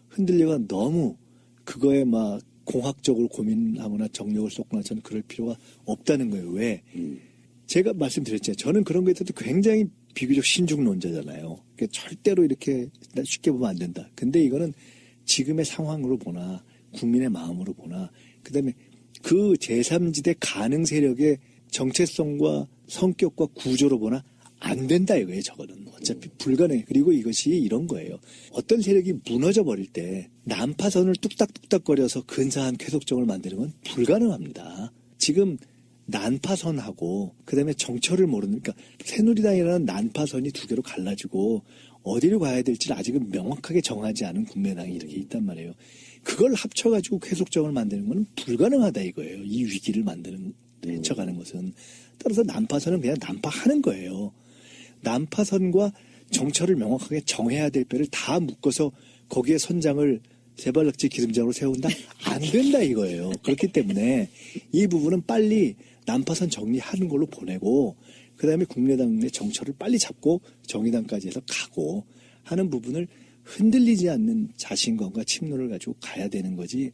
흔들려가 너무 그거에 막 공학적으로 고민하거나 정력을 쏟거나 저는 그럴 필요가 없다는 거예요. 왜? 제가 말씀드렸잖아요. 저는 그런 거에 대해서 굉장히 비교적 신중론자잖아요. 그러니까 절대로 이렇게 쉽게 보면 안 된다. 근데 이거는 지금의 상황으로 보나 국민의 마음으로 보나 그다음에 그 제3지대 가능 세력의 정체성과 성격과 구조로 보나 안 된다 이거예요. 저거는 어차피 불가능해. 그리고 이것이 이런 거예요. 어떤 세력이 무너져 버릴 때 난파선을 뚝딱뚝딱거려서 근사한 쾌속정을 만드는 건 불가능합니다. 지금 난파선하고 그다음에 정처를 모르는, 그러니까 새누리당이라는 난파선이 두 개로 갈라지고 어디로 가야 될지를 아직은 명확하게 정하지 않은 국민의당이 이렇게 있단 말이에요. 그걸 합쳐가지고 쾌속정을 만드는 건 불가능하다 이거예요. 이 위기를 헤쳐가는 것은. 따라서 난파선은 그냥 난파하는 거예요. 난파선과 정처를 명확하게 정해야 될 배를 다 묶어서 거기에 선장을 세발낙지 기름장으로 세운다? 안 된다 이거예요. 그렇기 때문에 이 부분은 빨리 난파선 정리하는 걸로 보내고, 그 다음에 국민의당의 정처를 빨리 잡고 정의당까지 해서 가고 하는 부분을 흔들리지 않는 자신감과 침노를 가지고 가야 되는 거지.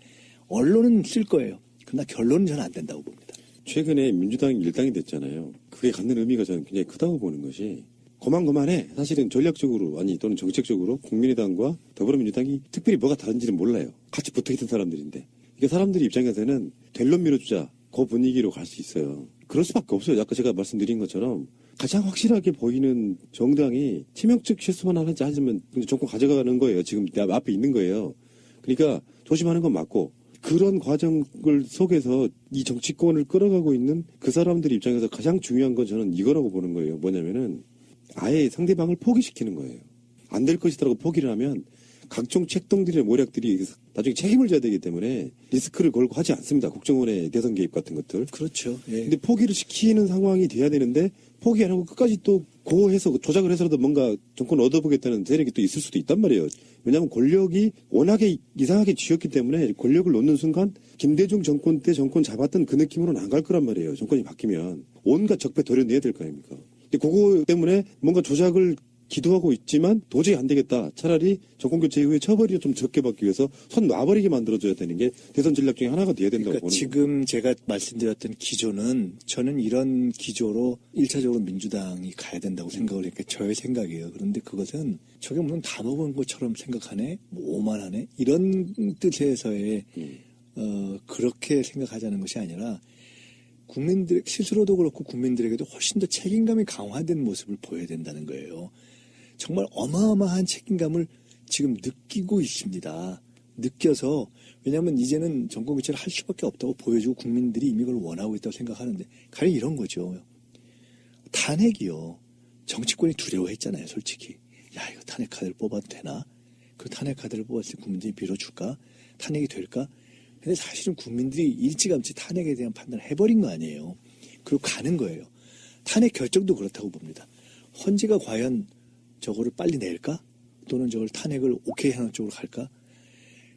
언론은 쓸 거예요. 그러나 결론은 저는 안 된다고 봅니다. 최근에 민주당이 일당이 됐잖아요. 그게 갖는 의미가 저는 굉장히 크다고 보는 것이, 고만고만해. 사실은 전략적으로 또는 정책적으로 국민의당과 더불어민주당이 특별히 뭐가 다른지는 몰라요. 같이 붙어있던 사람들인데. 이게 사람들이 입장에서는 될 놈 밀어주자, 그 분위기로 갈 수 있어요. 그럴 수밖에 없어요. 아까 제가 말씀드린 것처럼 가장 확실하게 보이는 정당이 치명적 실수만 하는지 하면 정권 가져가는 거예요. 지금 내 앞에 있는 거예요. 그러니까 조심하는 건 맞고, 그런 과정을 속에서 이 정치권을 끌어가고 있는 그 사람들 입장에서 가장 중요한 건 저는 이거라고 보는 거예요. 뭐냐면은 아예 상대방을 포기시키는 거예요. 안 될 것이라고 포기를 하면 각종 책동들이나 모략들이 나중에 책임을 져야 되기 때문에 리스크를 걸고 하지 않습니다. 국정원의 대선 개입 같은 것들. 그렇죠. 예. 근데 포기를 시키는 상황이 돼야 되는데 포기 안 하고 끝까지 또 고해서 조작을 해서라도 뭔가 정권을 얻어보겠다는 세력이 또 있을 수도 있단 말이에요. 왜냐하면 권력이 워낙에 이상하게 쥐었기 때문에 권력을 놓는 순간 김대중 정권 때 정권 잡았던 그 느낌으로는 안 갈 거란 말이에요. 정권이 바뀌면 온갖 적폐 도려내야 될 거 아닙니까? 근데 그거 때문에 뭔가 조작을 기도하고 있지만 도저히 안 되겠다. 차라리 정권교체 이후에 처벌이 좀 적게 받기 위해서 손 놔버리게 만들어줘야 되는 게 대선 전략 중에 하나가 돼야 된다고 그러니까 보는 지금 거예요. 제가 말씀드렸던 기조는 저는 이런 기조로 1차적으로 민주당이 가야 된다고 생각을 했니까 저의 생각이에요. 그런데 그것은 저게 무슨 다 먹은 것처럼 생각하네? 뭐 오만하네? 이런 뜻에서의 그렇게 생각하자는 것이 아니라 국민들 스스로도 그렇고 국민들에게도 훨씬 더 책임감이 강화된 모습을 보여야 된다는 거예요. 정말 어마어마한 책임감을 지금 느끼고 있습니다. 느껴서, 왜냐하면 이제는 정권 교체를 할 수밖에 없다고 보여주고 국민들이 이미 그걸 원하고 있다고 생각하는데, 가령 이런 거죠. 탄핵이요. 정치권이 두려워했잖아요, 솔직히. 야, 이거 탄핵 카드를 뽑아도 되나? 그 탄핵 카드를 뽑았을 때 국민들이 밀어줄까? 탄핵이 될까? 근데 사실은 국민들이 일찌감치 탄핵에 대한 판단을 해버린 거 아니에요. 그리고 가는 거예요. 탄핵 결정도 그렇다고 봅니다. 헌재가 과연 저거를 빨리 낼까? 또는 저걸 탄핵을 오케이 하는 쪽으로 갈까?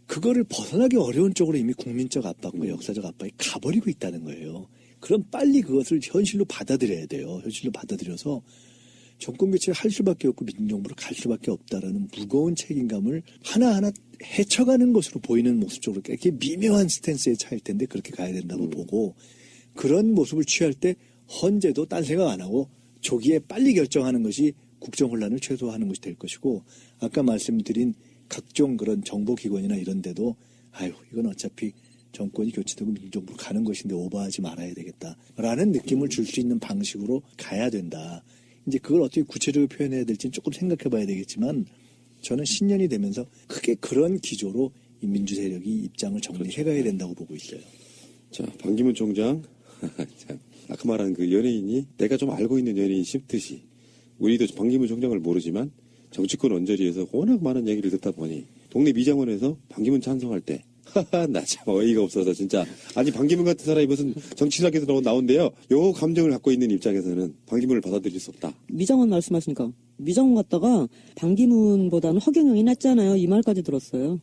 그거를 벗어나기 어려운 쪽으로 이미 국민적 압박과 역사적 압박이 가버리고 있다는 거예요. 그럼 빨리 그것을 현실로 받아들여야 돼요. 현실로 받아들여서 정권 교체를 할 수밖에 없고 민주정부로 갈 수밖에 없다라는 무거운 책임감을 하나하나 헤쳐가는 것으로 보이는 모습 쪽으로 이렇게 미묘한 스탠스의 차이일 텐데 그렇게 가야 된다고 보고, 그런 모습을 취할 때 헌재도 딴 생각 안 하고 조기에 빨리 결정하는 것이 국정 혼란을 최소화하는 것이 될 것이고, 아까 말씀드린 각종 그런 정보기관이나 이런 데도 아유 이건 어차피 정권이 교체되고 민주정부로 가는 것인데 오버하지 말아야 되겠다라는 느낌을 줄 수 있는 방식으로 가야 된다. 이제 그걸 어떻게 구체적으로 표현해야 될지는 조금 생각해 봐야 되겠지만, 저는 신년이 되면서 크게 그런 기조로 이 민주 세력이 입장을 정리해 가야 된다고 보고 있어요. 자, 반기문 총장. 아까 말한 그 연예인이 내가 좀 알고 있는 연예인 씹듯이 우리도 반기문 총장을 모르지만 정치권 언저리에서 워낙 많은 얘기를 듣다 보니 동네 미장원에서 반기문 찬성할 때 나 참 어이가 없어서 진짜. 아니 반기문 같은 사람이 무슨 정치학에서 나온대요. 요 감정을 갖고 있는 입장에서는 반기문을 받아들일 수 없다. 미정원 말씀하시니까 미정원 갔다가 반기문보다는 허경영이 낫잖아요. 이 말까지 들었어요.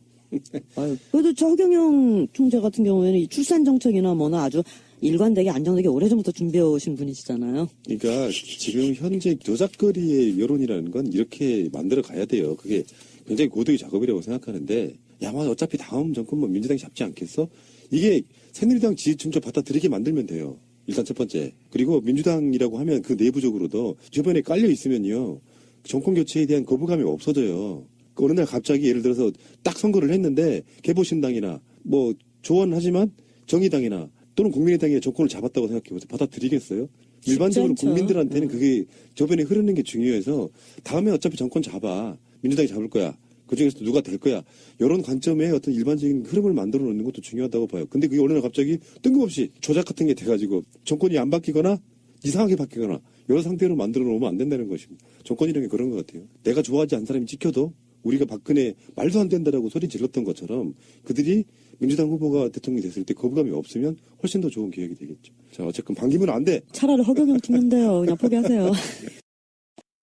아유, 그래도 저 허경영 총재 같은 경우에는 이 출산 정책이나 뭐나 아주 일관되게 안정되게 오래전부터 준비해 오신 분이시잖아요. 그러니까 지금 현재 조작거리의 여론이라는 건 이렇게 만들어 가야 돼요. 그게 굉장히 고도의 작업이라고 생각하는데, 야만 어차피 다음 정권 뭐 민주당이 잡지 않겠어? 이게 새누리당 지지층 좀 받아들이게 만들면 돼요. 일단 첫 번째. 그리고 민주당이라고 하면 그 내부적으로도 주변에 깔려 있으면요, 정권 교체에 대한 거부감이 없어져요. 어느 날 갑자기 예를 들어서 딱 선거를 했는데 개보신당이나 뭐 조언하지만 정의당이나 또는 국민의당이 정권을 잡았다고 생각해보세요. 받아들이겠어요? 일반적으로 않죠. 국민들한테는 그게 저변에 흐르는 게 중요해서 다음에 어차피 정권 잡아. 민주당이 잡을 거야. 그중에서 누가 될 거야. 이런 관점의 어떤 일반적인 흐름을 만들어 놓는 것도 중요하다고 봐요. 근데 그게 어느 날 갑자기 뜬금없이 조작 같은 게 돼가지고 정권이 안 바뀌거나 이상하게 바뀌거나 이런 상태로 만들어 놓으면 안 된다는 것입니다. 정권이라는 게 그런 것 같아요. 내가 좋아하지 않는 사람이 찍혀도 우리가 박근혜 말도 안 된다라고 소리 질렀던 것처럼 그들이 민주당 후보가 대통령이 됐을 때 거부감이 없으면 훨씬 더 좋은 기획이 되겠죠. 자, 어쨌든 반기문은 안 돼. 차라리 허경영 찍는데요. 그냥 포기하세요.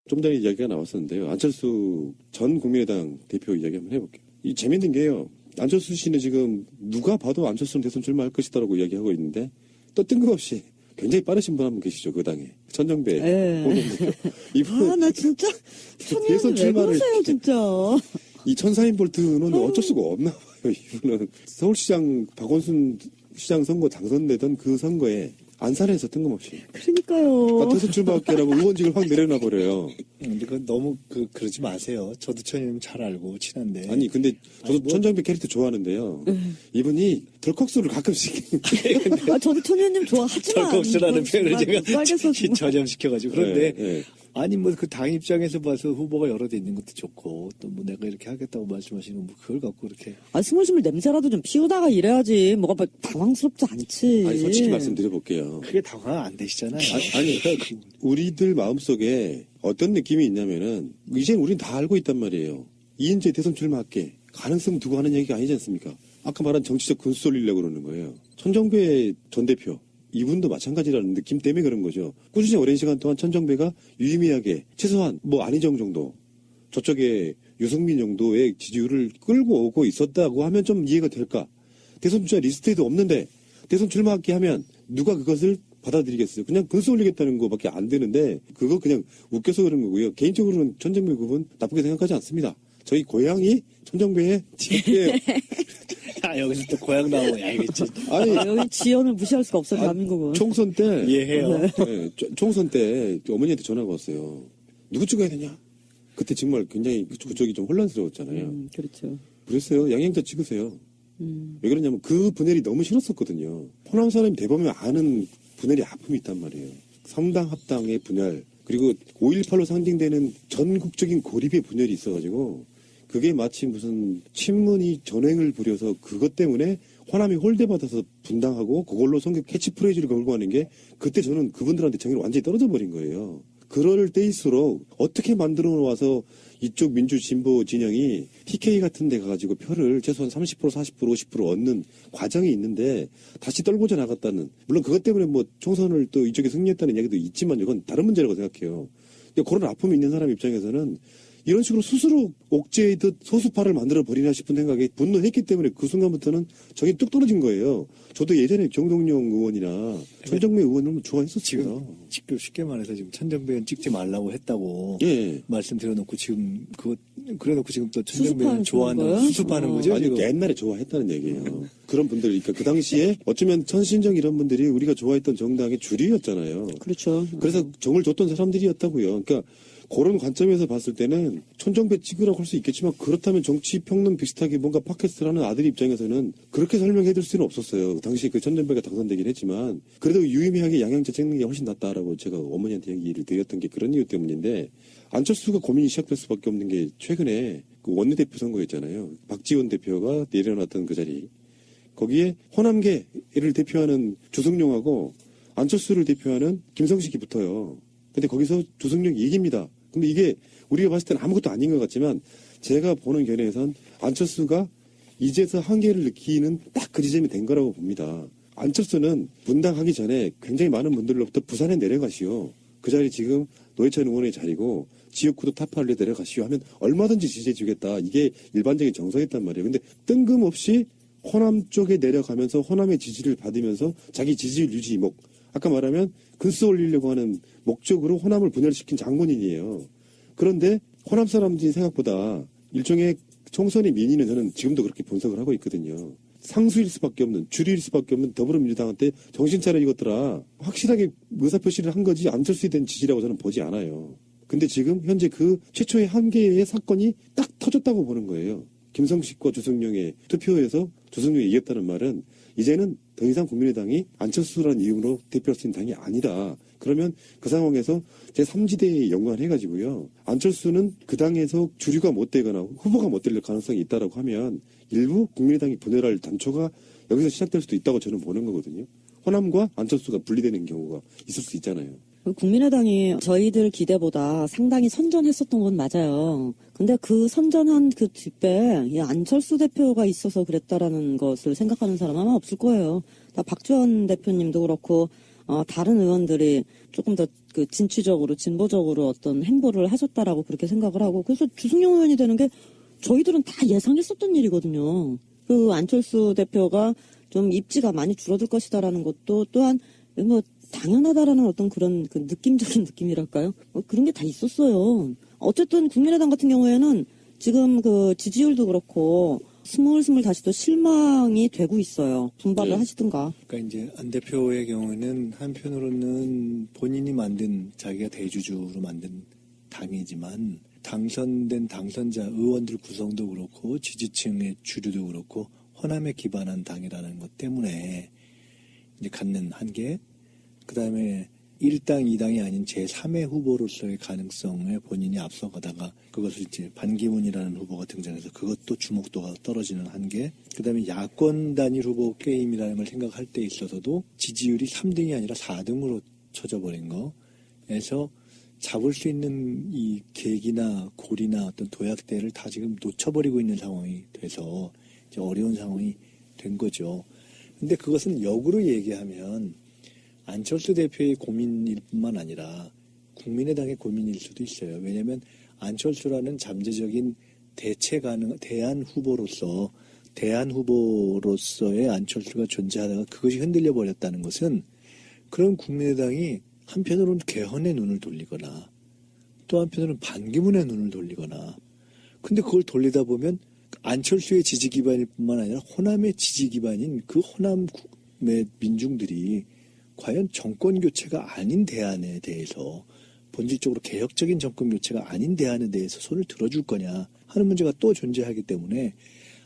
좀 전에 이야기가 나왔었는데요. 안철수 전 국민의당 대표 이야기 한번 해볼게요. 이 재밌는 게요. 안철수 씨는 지금 누가 봐도 안철수는 대선 출마할 것이다라고 이야기하고 있는데 또 뜬금없이 굉장히 빠르신 분 한 분 계시죠. 그 당에. 천정배. 예. 이분 아, 나 진짜. 대선 왜 출마를 그러세요, 진짜. 이 천사인 볼트는 어쩔 수가 없나 봐요. 이분은 서울시장 박원순 시장 선거 당선되던 그 선거에 안산에서 뜬금없이 그러니까요. 대선 출마할게라고 의원직을 확 내려놔 버려요. 근데 그건 너무 그러지 마세요. 저도 천님 잘 알고 친한데. 아니 근데 저도 아니, 뭐- 천정배 캐릭터 좋아하는데요. 이분이 덜컥수를 가끔씩 아, 저도 천현님 좋아하지만. 덜컥스라는 표현을 제가 빨개서 전염시켜가지고. 그런데 예, 예. 아니 뭐 그 당 입장에서 봐서 후보가 여러 대 있는 것도 좋고 또 뭐 내가 이렇게 하겠다고 말씀하시는 뭐 그걸 갖고 이렇게 아, 스물스물 냄새라도 좀 피우다가 이래야지. 뭐가 뭐 당황스럽지 않지. 아니 솔직히 말씀드려볼게요. 크게 당황 안 되시잖아요. 아니 우리들 마음속에 어떤 느낌이 있냐면은 이젠 우린 다 알고 있단 말이에요. 이인재 대선 출마할게 가능성 두고 하는 얘기가 아니지 않습니까? 아까 말한 정치적 군수 올리려고 그러는 거예요. 천정배 전 대표 이분도 마찬가지라는 느낌 때문에 그런 거죠. 꾸준히 오랜 시간 동안 천정배가 유의미하게 최소한 뭐 안희정 정도 저쪽에 유승민 정도의 지지율을 끌고 오고 있었다고 하면 좀 이해가 될까? 대선 주자 리스트에도 없는데 대선 출마하게 하면 누가 그것을 받아들이겠어요? 그냥 군수 올리겠다는 거밖에 안 되는데 그거 그냥 웃겨서 그런 거고요. 개인적으로는 천정배 그분 나쁘게 생각하지 않습니다. 저희 고향이 천정배의 집이에요. 아, 여기서 또 고향 나오고 야 이게 진짜 아니 아, 여기 지연을 무시할 수가 없어, 대한민국은. 총선 때 이해해요. 네, 총선 때 어머니한테 전화가 왔어요. 누구 찍어야 되냐? 그때 정말 굉장히 그쪽이 좀 혼란스러웠잖아요. 그렇죠. 그랬어요. 양양자 찍으세요. 왜 그러냐면 그 분열이 너무 싫었었거든요. 호남 사람이 대범하면 아는 분열이 아픔이 있단 말이에요. 성당 합당의 분열 그리고 5.18로 상징되는 전국적인 고립의 분열이 있어가지고 그게 마치 무슨 친문이 전횡을 부려서 그것 때문에 호남이 홀대받아서 분당하고 그걸로 선거 캐치프레이즈를 걸고 하는 게 그때 저는 그분들한테 정이 완전히 떨어져 버린 거예요. 그럴 때일수록 어떻게 만들어 놓아서 이쪽 민주 진보 진영이 TK 같은 데 가가지고 표를 최소한 30% 40% 50% 얻는 과정이 있는데 다시 떨고져 나갔다는 물론 그것 때문에 뭐 총선을 또 이쪽에 승리했다는 얘기도 있지만 이건 다른 문제라고 생각해요. 근데 그런 아픔이 있는 사람 입장에서는 이런 식으로 스스로 옥죄이듯 소수파를 만들어 버리나 싶은 생각에 분노했기 때문에 그 순간부터는 정이 뚝 떨어진 거예요. 저도 예전에 정동영 의원이나 천정배 의원을 좋아했었어요. 지금 쉽게 말해서 지금 천정배는 찍지 말라고 했다고 예. 말씀드려놓고 지금 그래놓고 지금 또 수습하는 천정배는 좋아하는 거예요? 수습하는 거죠 아니 지금. 옛날에 좋아했다는 얘기예요. 그런 분들, 그러니까 그 당시에 어쩌면 천신정 이런 분들이 우리가 좋아했던 정당의 주류였잖아요. 그렇죠. 그래서 정을 줬던 사람들이었다고요. 그러니까 그런 관점에서 봤을 때는 천정배 찍으라고 할 수 있겠지만 그렇다면 정치 평론 비슷하게 뭔가 팟캐스트를 하는 아들 입장에서는 그렇게 설명해 줄 수는 없었어요. 당시 그 천정배가 당선되긴 했지만 그래도 유의미하게 양양자 찍는 게 훨씬 낫다라고 제가 어머니한테 얘기를 드렸던 게 그런 이유 때문인데 안철수가 고민이 시작될 수밖에 없는 게 최근에 그 원내대표 선거였잖아요. 박지원 대표가 내려놨던 그 자리. 거기에 호남계를 대표하는 주승용하고 안철수를 대표하는 김성식이 붙어요. 근데 거기서 주승용이 이깁니다. 근데 이게 우리가 봤을 때는 아무것도 아닌 것 같지만 제가 보는 견해에선 안철수가 이제서 한계를 느끼는 딱 그 지점이 된 거라고 봅니다. 안철수는 분당하기 전에 굉장히 많은 분들로부터 부산에 내려가시오. 그 자리 지금 노회찬 의원의 자리고 지역구도 타파를 내려가시오 하면 얼마든지 지지해주겠다. 이게 일반적인 정서였단 말이에요. 근데 뜬금없이 호남 쪽에 내려가면서 호남의 지지를 받으면서 자기 지지율 유지 아까 말하면 근수 올리려고 하는 목적으로 호남을 분열시킨 장본인이에요. 그런데 호남 사람들이 생각보다 일종의 총선의 민의는 저는 지금도 그렇게 분석을 하고 있거든요. 상수일 수밖에 없는, 주류일 수밖에 없는 더불어민주당한테 정신 차려 이것들아 확실하게 의사표시를 한 거지 안철수에 대한 지지라고 저는 보지 않아요. 근데 지금 현재 그 최초의 한계의 사건이 딱 터졌다고 보는 거예요. 김성식과 주승용의 투표에서 주승용이 이겼다는 말은 이제는 더 이상 국민의당이 안철수라는 이름으로 대표할 수 있는 당이 아니다. 그러면 그 상황에서 제3지대에 연관해가지고요. 안철수는 그 당에서 주류가 못 되거나 후보가 못 될 가능성이 있다라고 하면 일부 국민의당이 분열할 단초가 여기서 시작될 수도 있다고 저는 보는 거거든요. 호남과 안철수가 분리되는 경우가 있을 수 있잖아요. 국민의당이 저희들 기대보다 상당히 선전했었던 건 맞아요. 근데 그 선전한 그 뒷배에 이 안철수 대표가 있어서 그랬다라는 것을 생각하는 사람은 아마 없을 거예요. 다 박지원 대표님도 그렇고 다른 의원들이 조금 더 그 진취적으로 진보적으로 어떤 행보를 하셨다라고 그렇게 생각을 하고 그래서 주승용 의원이 되는 게 저희들은 다 예상했었던 일이거든요. 그 안철수 대표가 좀 입지가 많이 줄어들 것이다라는 것도 또한 뭐 당연하다라는 어떤 그런 그 느낌적인 느낌이랄까요? 그런 게 다 있었어요. 어쨌든 국민의당 같은 경우에는 지금 그 지지율도 그렇고 스물스물 다시 또 실망이 되고 있어요. 분발을 하시든가. 그러니까 이제 안 대표의 경우에는 한편으로는 본인이 만든 자기가 대주주로 만든 당이지만 당선된 당선자 의원들 구성도 그렇고 지지층의 주류도 그렇고 호남에 기반한 당이라는 것 때문에 이제 갖는 한계, 그 다음에 1당, 2당이 아닌 제3의 후보로서의 가능성에 본인이 앞서가다가 그것을 이제 반기문이라는 후보가 등장해서 그것도 주목도가 떨어지는 한계, 그 다음에 야권 단일 후보 게임이라는 걸 생각할 때 있어서도 지지율이 3등이 아니라 4등으로 쳐져버린 거에서 잡을 수 있는 이 계기나 고리나 어떤 도약대를 다 지금 놓쳐버리고 있는 상황이 돼서 이제 어려운 상황이 된 거죠. 근데 그것은 역으로 얘기하면 안철수 대표의 고민일 뿐만 아니라 국민의당의 고민일 수도 있어요. 왜냐하면 안철수라는 잠재적인 대안 후보로서의 안철수가 존재하다가 그것이 흔들려 버렸다는 것은 그런 국민의당이 한편으로는 개헌의 눈을 돌리거나 또 한편으로는 반기문의 눈을 돌리거나 근데 그걸 돌리다 보면 안철수의 지지 기반일 뿐만 아니라 호남의 지지 기반인 그 호남의 민중들이 과연 정권 교체가 아닌 대안에 대해서 본질적으로 개혁적인 정권 교체가 아닌 대안에 대해서 손을 들어줄 거냐 하는 문제가 또 존재하기 때문에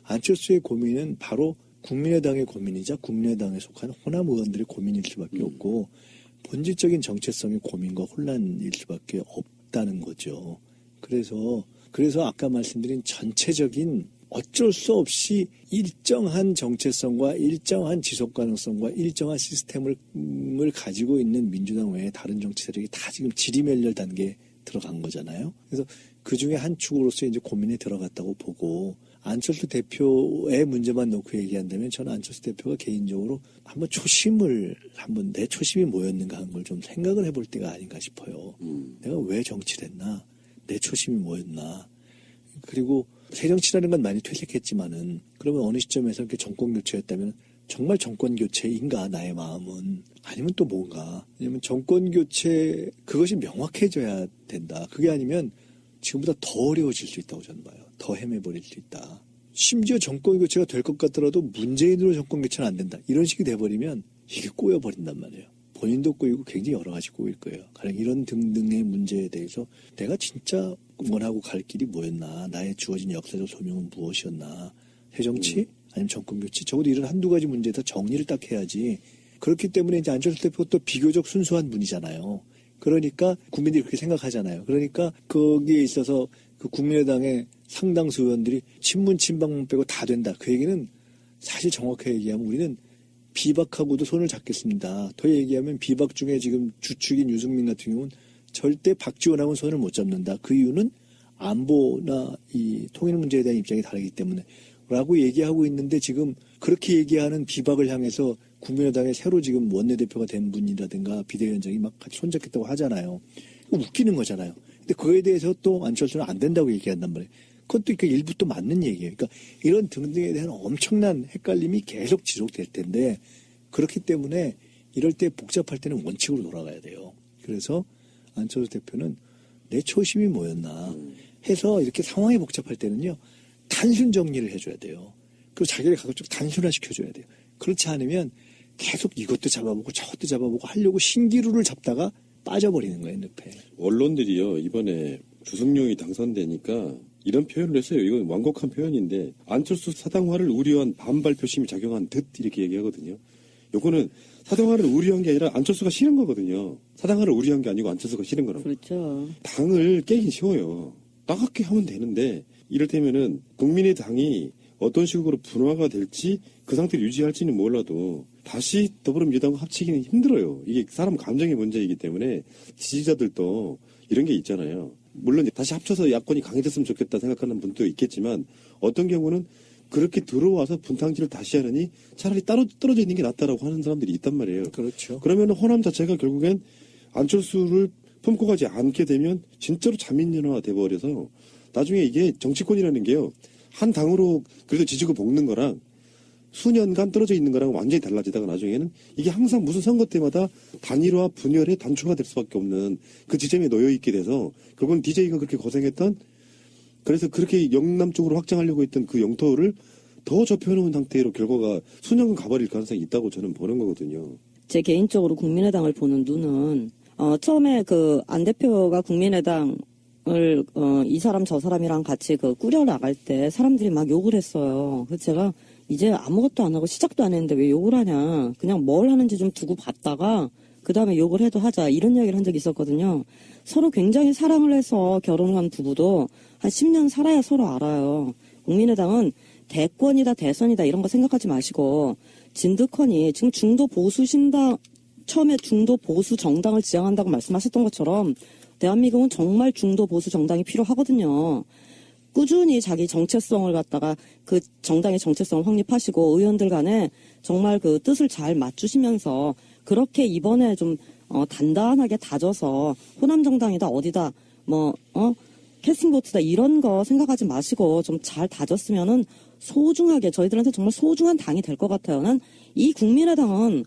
안철수의 고민은 바로 국민의당의 고민이자 국민의당에 속한 호남 의원들의 고민일 수밖에 없고 본질적인 정체성의 고민과 혼란일 수밖에 없다는 거죠. 그래서 아까 말씀드린 전체적인 어쩔 수 없이 일정한 정체성과 일정한 지속 가능성과 일정한 시스템을 가지고 있는 민주당 외에 다른 정치 세력이 다 지금 지리멸렬 단계에 들어간 거잖아요. 그래서 그 중에 한 축으로서 이제 고민에 들어갔다고 보고 안철수 대표의 문제만 놓고 얘기한다면 저는 안철수 대표가 개인적으로 한번 내 초심이 뭐였는가 하는 걸 좀 생각을 해볼 때가 아닌가 싶어요. 내가 왜 정치를 했나? 내 초심이 뭐였나? 그리고 새정치라는 건 많이 퇴색했지만은 그러면 어느 시점에서 이렇게 정권 교체였다면 정말 정권 교체인가 나의 마음은 아니면 또 뭔가 왜냐면 정권 교체 그것이 명확해져야 된다. 그게 아니면 지금보다 더 어려워질 수 있다고 저는 봐요. 더 헤매버릴 수 있다. 심지어 정권 교체가 될 것 같더라도 문재인으로 정권 교체는 안 된다. 이런 식이 돼버리면 이게 꼬여버린단 말이에요. 본인도 꼬이고 굉장히 여러 가지 꼬일 거예요. 가령 이런 등등의 문제에 대해서 내가 진짜 원하고 갈 길이 뭐였나, 나의 주어진 역사적 소명은 무엇이었나, 새정치 아니면 정권교체, 적어도 이런 한두 가지 문제에서 정리를 딱 해야지. 그렇기 때문에 이제 안철수 대표가 또 비교적 순수한 분이잖아요. 그러니까 국민들이 그렇게 생각하잖아요. 그러니까 거기에 있어서 그 국민의당의 상당수 의원들이 친문 친박문 빼고 다 된다. 그 얘기는 사실 정확하게 얘기하면 우리는 비박하고도 손을 잡겠습니다. 더 얘기하면 비박 중에 지금 주축인 유승민 같은 경우는 절대 박지원하고는 손을 못 잡는다. 그 이유는 안보나 이 통일 문제에 대한 입장이 다르기 때문에 라고 얘기하고 있는데 지금 그렇게 얘기하는 비박을 향해서 국민의당의 새로 지금 원내대표가 된 분이라든가 비대위원장이 막 같이 손잡겠다고 하잖아요. 웃기는 거잖아요. 근데 그거에 대해서 또 안철수는 안 된다고 얘기한단 말이에요. 그것도 그 일부 또 맞는 얘기예요. 그러니까 이런 등등에 대한 엄청난 헷갈림이 계속 지속될 텐데 그렇기 때문에 이럴 때 복잡할 때는 원칙으로 돌아가야 돼요. 그래서 안철수 대표는 내 초심이 뭐였나 해서 이렇게 상황이 복잡할 때는요. 단순 정리를 해줘야 돼요. 그리고 자기를 가급적 단순화시켜줘야 돼요. 그렇지 않으면 계속 이것도 잡아보고 저것도 잡아보고 하려고 신기루를 잡다가 빠져버리는 거예요. 늪에. 언론들이요. 이번에 주승용이 당선되니까 이런 표현을 했어요. 이건 완곡한 표현인데 안철수 사당화를 우려한 반발 표심이 작용한 듯 이렇게 얘기하거든요. 요거는 사당화를 우려한 게 아니라 안철수가 싫은 거거든요. 사당화를 우려한 게 아니고 안철수가 싫은 거라고. 그렇죠. 당을 깨긴 쉬워요. 따갑게 하면 되는데 이를테면은 국민의당이 어떤 식으로 분화가 될지 그 상태를 유지할지는 몰라도 다시 더불어민주당과 합치기는 힘들어요. 이게 사람 감정의 문제이기 때문에 지지자들도 이런 게 있잖아요. 물론 이제 다시 합쳐서 야권이 강해졌으면 좋겠다 생각하는 분도 있겠지만 어떤 경우는 그렇게 들어와서 분탕질을 다시 하느니 차라리 따로 떨어져 있는 게 낫다라고 하는 사람들이 있단 말이에요. 그렇죠. 그러면 호남 자체가 결국엔 안철수를 품고 가지 않게 되면 진짜로 자민연화가 돼버려서 나중에 이게 정치권이라는 게요. 한 당으로 그래도 지지고 볶는 거랑 수년간 떨어져 있는 거랑 완전히 달라지다가 나중에는 이게 항상 무슨 선거 때마다 단일화, 분열의 단초가 될 수밖에 없는 그 지점에 놓여 있게 돼서 결국은 DJ가 그렇게 고생했던 그래서 그렇게 영남 쪽으로 확장하려고 했던 그 영토를 더 좁혀놓은 상태로 결과가 수년간 가버릴 가능성이 있다고 저는 보는 거거든요. 제 개인적으로 국민의당을 보는 눈은 처음에 그 안 대표가 국민의당을 이 사람 저 사람이랑 같이 그 꾸려 나갈 때 사람들이 막 욕을 했어요. 그래서 제가 이제 아무것도 안 하고 시작도 안 했는데 왜 욕을 하냐. 그냥 뭘 하는지 좀 두고 봤다가 그 다음에 욕을 해도 하자. 이런 이야기를 한 적이 있었거든요. 서로 굉장히 사랑을 해서 결혼을 한 부부도 한 10년 살아야 서로 알아요. 국민의당은 대권이다 대선이다 이런 거 생각하지 마시고 진득하니 지금 중도 보수 신당 처음에 중도 보수 정당을 지향한다고 말씀하셨던 것처럼 대한민국은 정말 중도 보수 정당이 필요하거든요. 꾸준히 자기 정체성을 갖다가 그 정당의 정체성을 확립하시고 의원들 간에 정말 그 뜻을 잘 맞추시면서 그렇게 이번에 좀 단단하게 다져서 호남 정당이다 어디다 캐스팅보트다 이런 거 생각하지 마시고 좀 잘 다졌으면은 소중하게 저희들한테 정말 소중한 당이 될 것 같아요. 난 이 국민의당은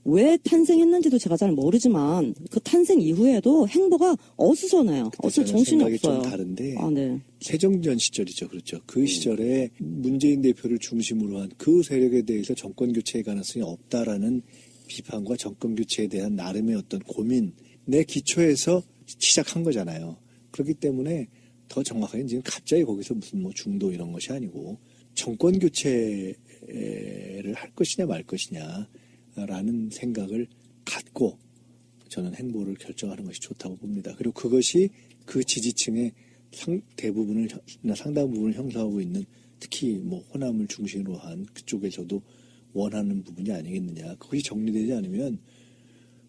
왜 탄생했는지도 제가 잘 모르지만 그 탄생 이후에도 행보가 어수선해요. 어수 정신이 생각이 없어요. 좀 다른데 네. 새정전 시절이죠. 그렇죠. 그 시절에 문재인 대표를 중심으로 한 그 세력에 대해서 정권 교체의 가능성이 없다라는 비판과 정권 교체에 대한 나름의 어떤 고민의 기초에서 시작한 거잖아요. 그렇기 때문에 더 정확하게 지금 갑자기 거기서 무슨 중도 이런 것이 아니고 정권 교체를 할 것이냐 말 것이냐라는 생각을 갖고 저는 행보를 결정하는 것이 좋다고 봅니다. 그리고 그것이 그 지지층의 대부분을 상당 부분을 형성하고 있는 특히 호남을 중심으로 한 그쪽에서도 원하는 부분이 아니겠느냐. 그것이 정리되지 않으면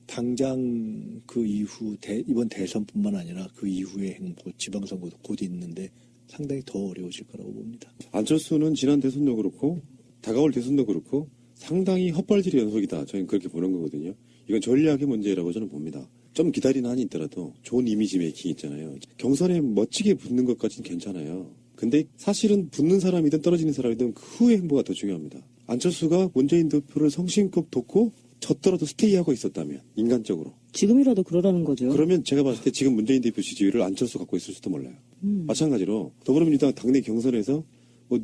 당장 그 이후 이번 대선뿐만 아니라 그 이후의 행보, 지방선거도 곧 있는데 상당히 더 어려워질 거라고 봅니다. 안철수는 지난 대선도 그렇고 다가올 대선도 그렇고 상당히 헛발질의 연속이다. 저는 그렇게 보는 거거든요. 이건 전략의 문제라고 저는 봅니다. 좀 기다리는 한이 있더라도 좋은 이미지 메이킹 있잖아요. 경선에 멋지게 붙는 것까지는 괜찮아요. 근데 사실은 붙는 사람이든 떨어지는 사람이든 그 후의 행보가 더 중요합니다. 안철수가 문재인 대표를 성심껏 돕고 졌더라도 스테이하고 있었다면 인간적으로 지금이라도 그러라는 거죠. 그러면 제가 봤을 때 지금 문재인 대표 지지율을 안철수 갖고 있을지도 몰라요. 마찬가지로 더불어민주당 당내 경선에서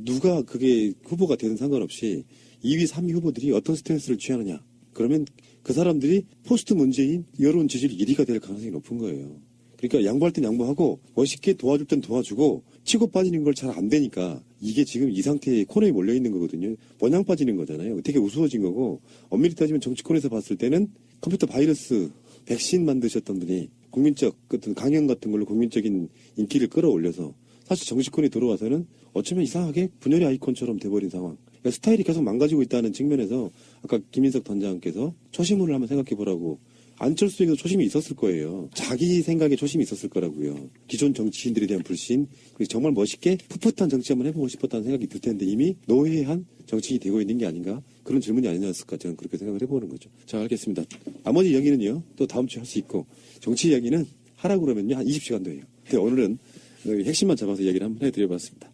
누가 그게 후보가 되든 상관없이 2위, 3위 후보들이 어떤 스탠스를 취하느냐. 그러면 그 사람들이 포스트 문재인 여론 지지율 1위가 될 가능성이 높은 거예요. 그러니까 양보할 땐 양보하고 멋있게 도와줄 땐 도와주고 치고 빠지는 걸 잘 안 되니까 이게 지금 이 상태에 코너에 몰려 있는 거거든요. 원양 빠지는 거잖아요. 되게 우스워진 거고 엄밀히 따지면 정치권에서 봤을 때는 컴퓨터 바이러스 백신 만드셨던 분이 국민적 어떤 강연 같은 걸로 국민적인 인기를 끌어올려서 사실 정치권에 들어와서는 어쩌면 이상하게 분열의 아이콘처럼 돼버린 상황. 그러니까 스타일이 계속 망가지고 있다는 측면에서 아까 김인석 단장께서 초심을 한번 생각해 보라고 안철수에게도 초심이 있었을 거예요. 자기 생각에 초심이 있었을 거라고요. 기존 정치인들에 대한 불신, 그리고 정말 멋있게 풋풋한 정치 한번 해보고 싶었다는 생각이 들 텐데 이미 노회한 정치인이 되고 있는 게 아닌가? 그런 질문이 아니었을까? 저는 그렇게 생각을 해보는 거죠. 자, 알겠습니다. 나머지 이야기는요, 또 다음 주에 할 수 있고, 정치 이야기는 하라고 그러면요, 한 20시간도 해요. 근데 오늘은 핵심만 잡아서 이야기를 한번 해드려봤습니다.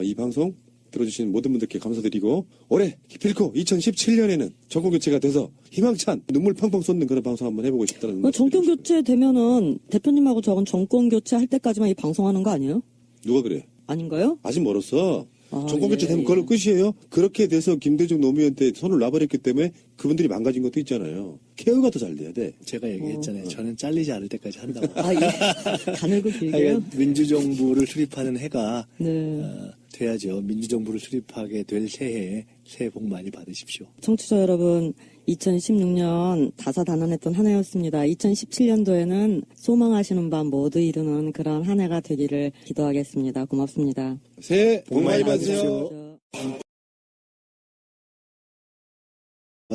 이 방송 들어주신 모든 분들께 감사드리고 올해 기필코 2017년에는 정권교체가 돼서 희망찬 눈물 펑펑 쏟는 그런 방송 한번 해보고 싶다는 정권교체 되면은 대표님하고 저건 정권교체 할 때까지만 이 방송하는 거 아니에요? 누가 그래? 아닌가요? 아직 멀었어. 아, 정권교체 되면 그걸로 끝이에요. 그렇게 돼서 김대중 노무현한테 손을 놔버렸기 때문에 그분들이 망가진 것도 있잖아요. 케어가 더 잘 돼야 돼. 제가 얘기했잖아요. 저는 잘리지 않을 때까지 한다고. 가늘고 길게요? 민주정부를 수립하는 해가 네. 돼야죠. 민주정부를 수립하게 될 새해 새해 복 많이 받으십시오. 청취자 여러분, 2016년 다사다난했던 한 해였습니다. 2017년도에는 소망하시는 밤 모두 이루는 그런 한 해가 되기를 기도하겠습니다. 고맙습니다. 새해 복 많이 받으십시오. 받으세요.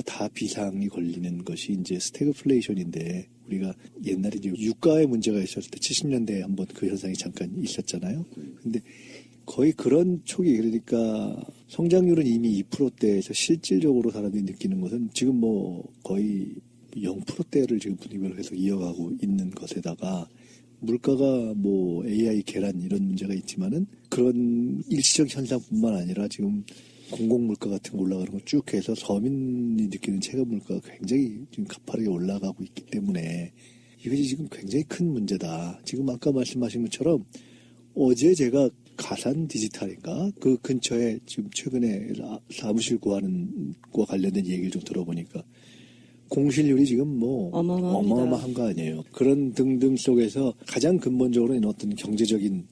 다 비상이 걸리는 것이 이제 스태그플레이션인데 우리가 옛날에 이제 유가의 문제가 있었을 때 70년대에 한번 그 현상이 잠깐 있었잖아요. 근데 거의 그런 초기 그러니까 성장률은 이미 2%대에서 실질적으로 사람들이 느끼는 것은 지금 뭐 거의 0%대를 지금 분위기별로 계속 이어가고 있는 것에다가 물가가 뭐 AI 계란 이런 문제가 있지만은 그런 일시적 현상뿐만 아니라 지금 공공물가 같은 거 올라가는 거 쭉 해서 서민이 느끼는 체감 물가가 굉장히 지금 가파르게 올라가고 있기 때문에 이것이 지금 굉장히 큰 문제다. 지금 아까 말씀하신 것처럼 어제 제가 가산 디지털인가 그 근처에 지금 최근에 사무실 구하는 거와 관련된 얘기를 좀 들어보니까 공실률이 지금 뭐 어마어마한 거 아니에요. 그런 등등 속에서 가장 근본적으로는 어떤 경제적인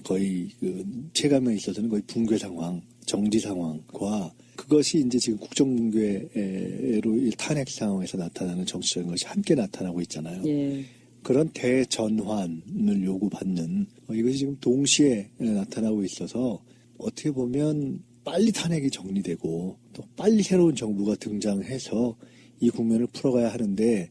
거의 그 체감에 있어서는 거의 붕괴 상황, 정지 상황과 그것이 이제 지금 국정붕괴로 탄핵 상황에서 나타나는 정치적인 것이 함께 나타나고 있잖아요. 예. 그런 대전환을 요구받는 이것이 지금 동시에 나타나고 있어서 어떻게 보면 빨리 탄핵이 정리되고 또 빨리 새로운 정부가 등장해서 이 국면을 풀어가야 하는데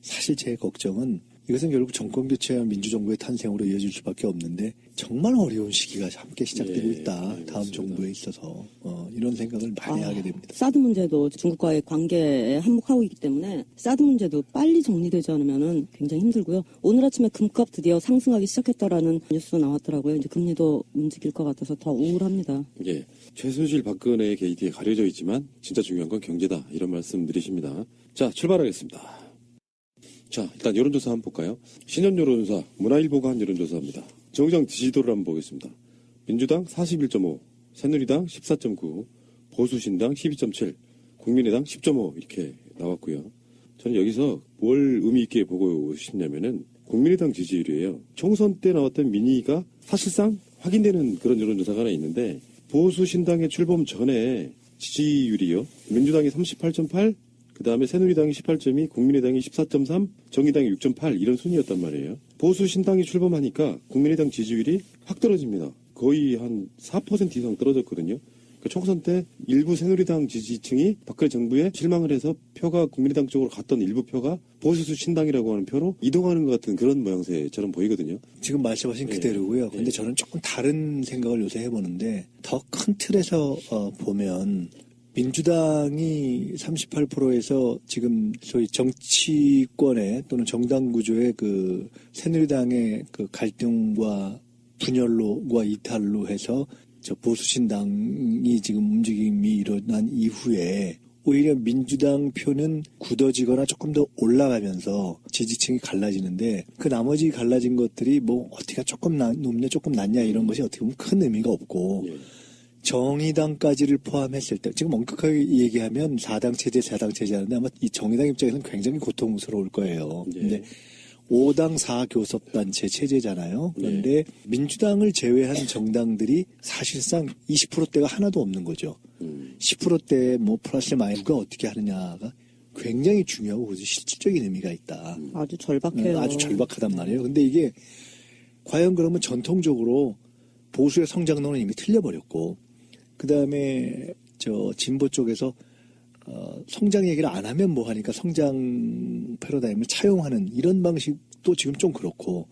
사실 제 걱정은 이것은 결국 정권교체와 민주정부의 탄생으로 이어질 수밖에 없는데 정말 어려운 시기가 함께 시작되고 있다. 다음 맞습니다. 정부에 있어서 이런 생각을 많이 하게 됩니다. 사드 문제도 중국과의 관계에 한몫하고 있기 때문에 사드 문제도 빨리 정리되지 않으면 굉장히 힘들고요. 오늘 아침에 금값 드디어 상승하기 시작했다라는 뉴스 나왔더라고요. 이제 금리도 움직일 것 같아서 더 우울합니다. 예, 최순실 박근혜의 게이트에 가려져 있지만 진짜 중요한 건 경제다 이런 말씀 드리십니다. 자, 출발하겠습니다. 자, 일단 여론조사 한번 볼까요? 신년 여론조사, 문화일보가 한 여론조사입니다. 정의당 지지도를 한번 보겠습니다. 민주당 41.5, 새누리당 14.9, 보수신당 12.7, 국민의당 10.5 이렇게 나왔고요. 저는 여기서 뭘 의미 있게 보고 싶냐면은 국민의당 지지율이에요. 총선 때 나왔던 민의가 사실상 확인되는 그런 여론조사가 하나 있는데 보수신당의 출범 전에 지지율이요. 민주당이 38.8, 그 다음에 새누리당이 18.2, 국민의당이 14.3, 정의당이 6.8 이런 순이었단 말이에요. 보수 신당이 출범하니까 국민의당 지지율이 확 떨어집니다. 거의 한 4% 이상 떨어졌거든요. 그러니까 총선 때 일부 새누리당 지지층이 박근혜 정부에 실망을 해서 표가 국민의당 쪽으로 갔던 일부 표가 보수 신당이라고 하는 표로 이동하는 것 같은 그런 모양새처럼 보이거든요. 지금 말씀하신 그대로고요. 근데 저는 조금 다른 생각을 요새 해보는데 더 큰 틀에서 보면 민주당이 38%에서 지금 소위 정치권의 또는 정당 구조의 그 새누리당의 그 갈등과 분열로와 이탈로 해서 저 보수신당이 지금 움직임이 일어난 이후에 오히려 민주당 표는 굳어지거나 조금 더 올라가면서 지지층이 갈라지는데 그 나머지 갈라진 것들이 뭐 어떻게 조금 높냐 조금 낮냐 이런 것이 어떻게 보면 큰 의미가 없고 예. 정의당까지를 포함했을 때 지금 엄격하게 얘기하면 4당 체제, 4당 체제 하는데 아마 이 정의당 입장에서는 굉장히 고통스러울 거예요. 예. 근데 5당 4교섭단체 체제잖아요. 그런데 민주당을 제외한 정당들이 사실상 20%대가 하나도 없는 거죠. 10%대 뭐 플러스 마이너스가 어떻게 하느냐가 굉장히 중요하고 그것이 실질적인 의미가 있다. 아주 절박해요. 아주 절박하단 말이에요. 근데 이게 과연 그러면 전통적으로 보수의 성장론은 이미 틀려버렸고 그 다음에 저 진보 쪽에서 성장 얘기를 안 하면 뭐 하니까 성장 패러다임을 차용하는 이런 방식도 지금 좀 그렇고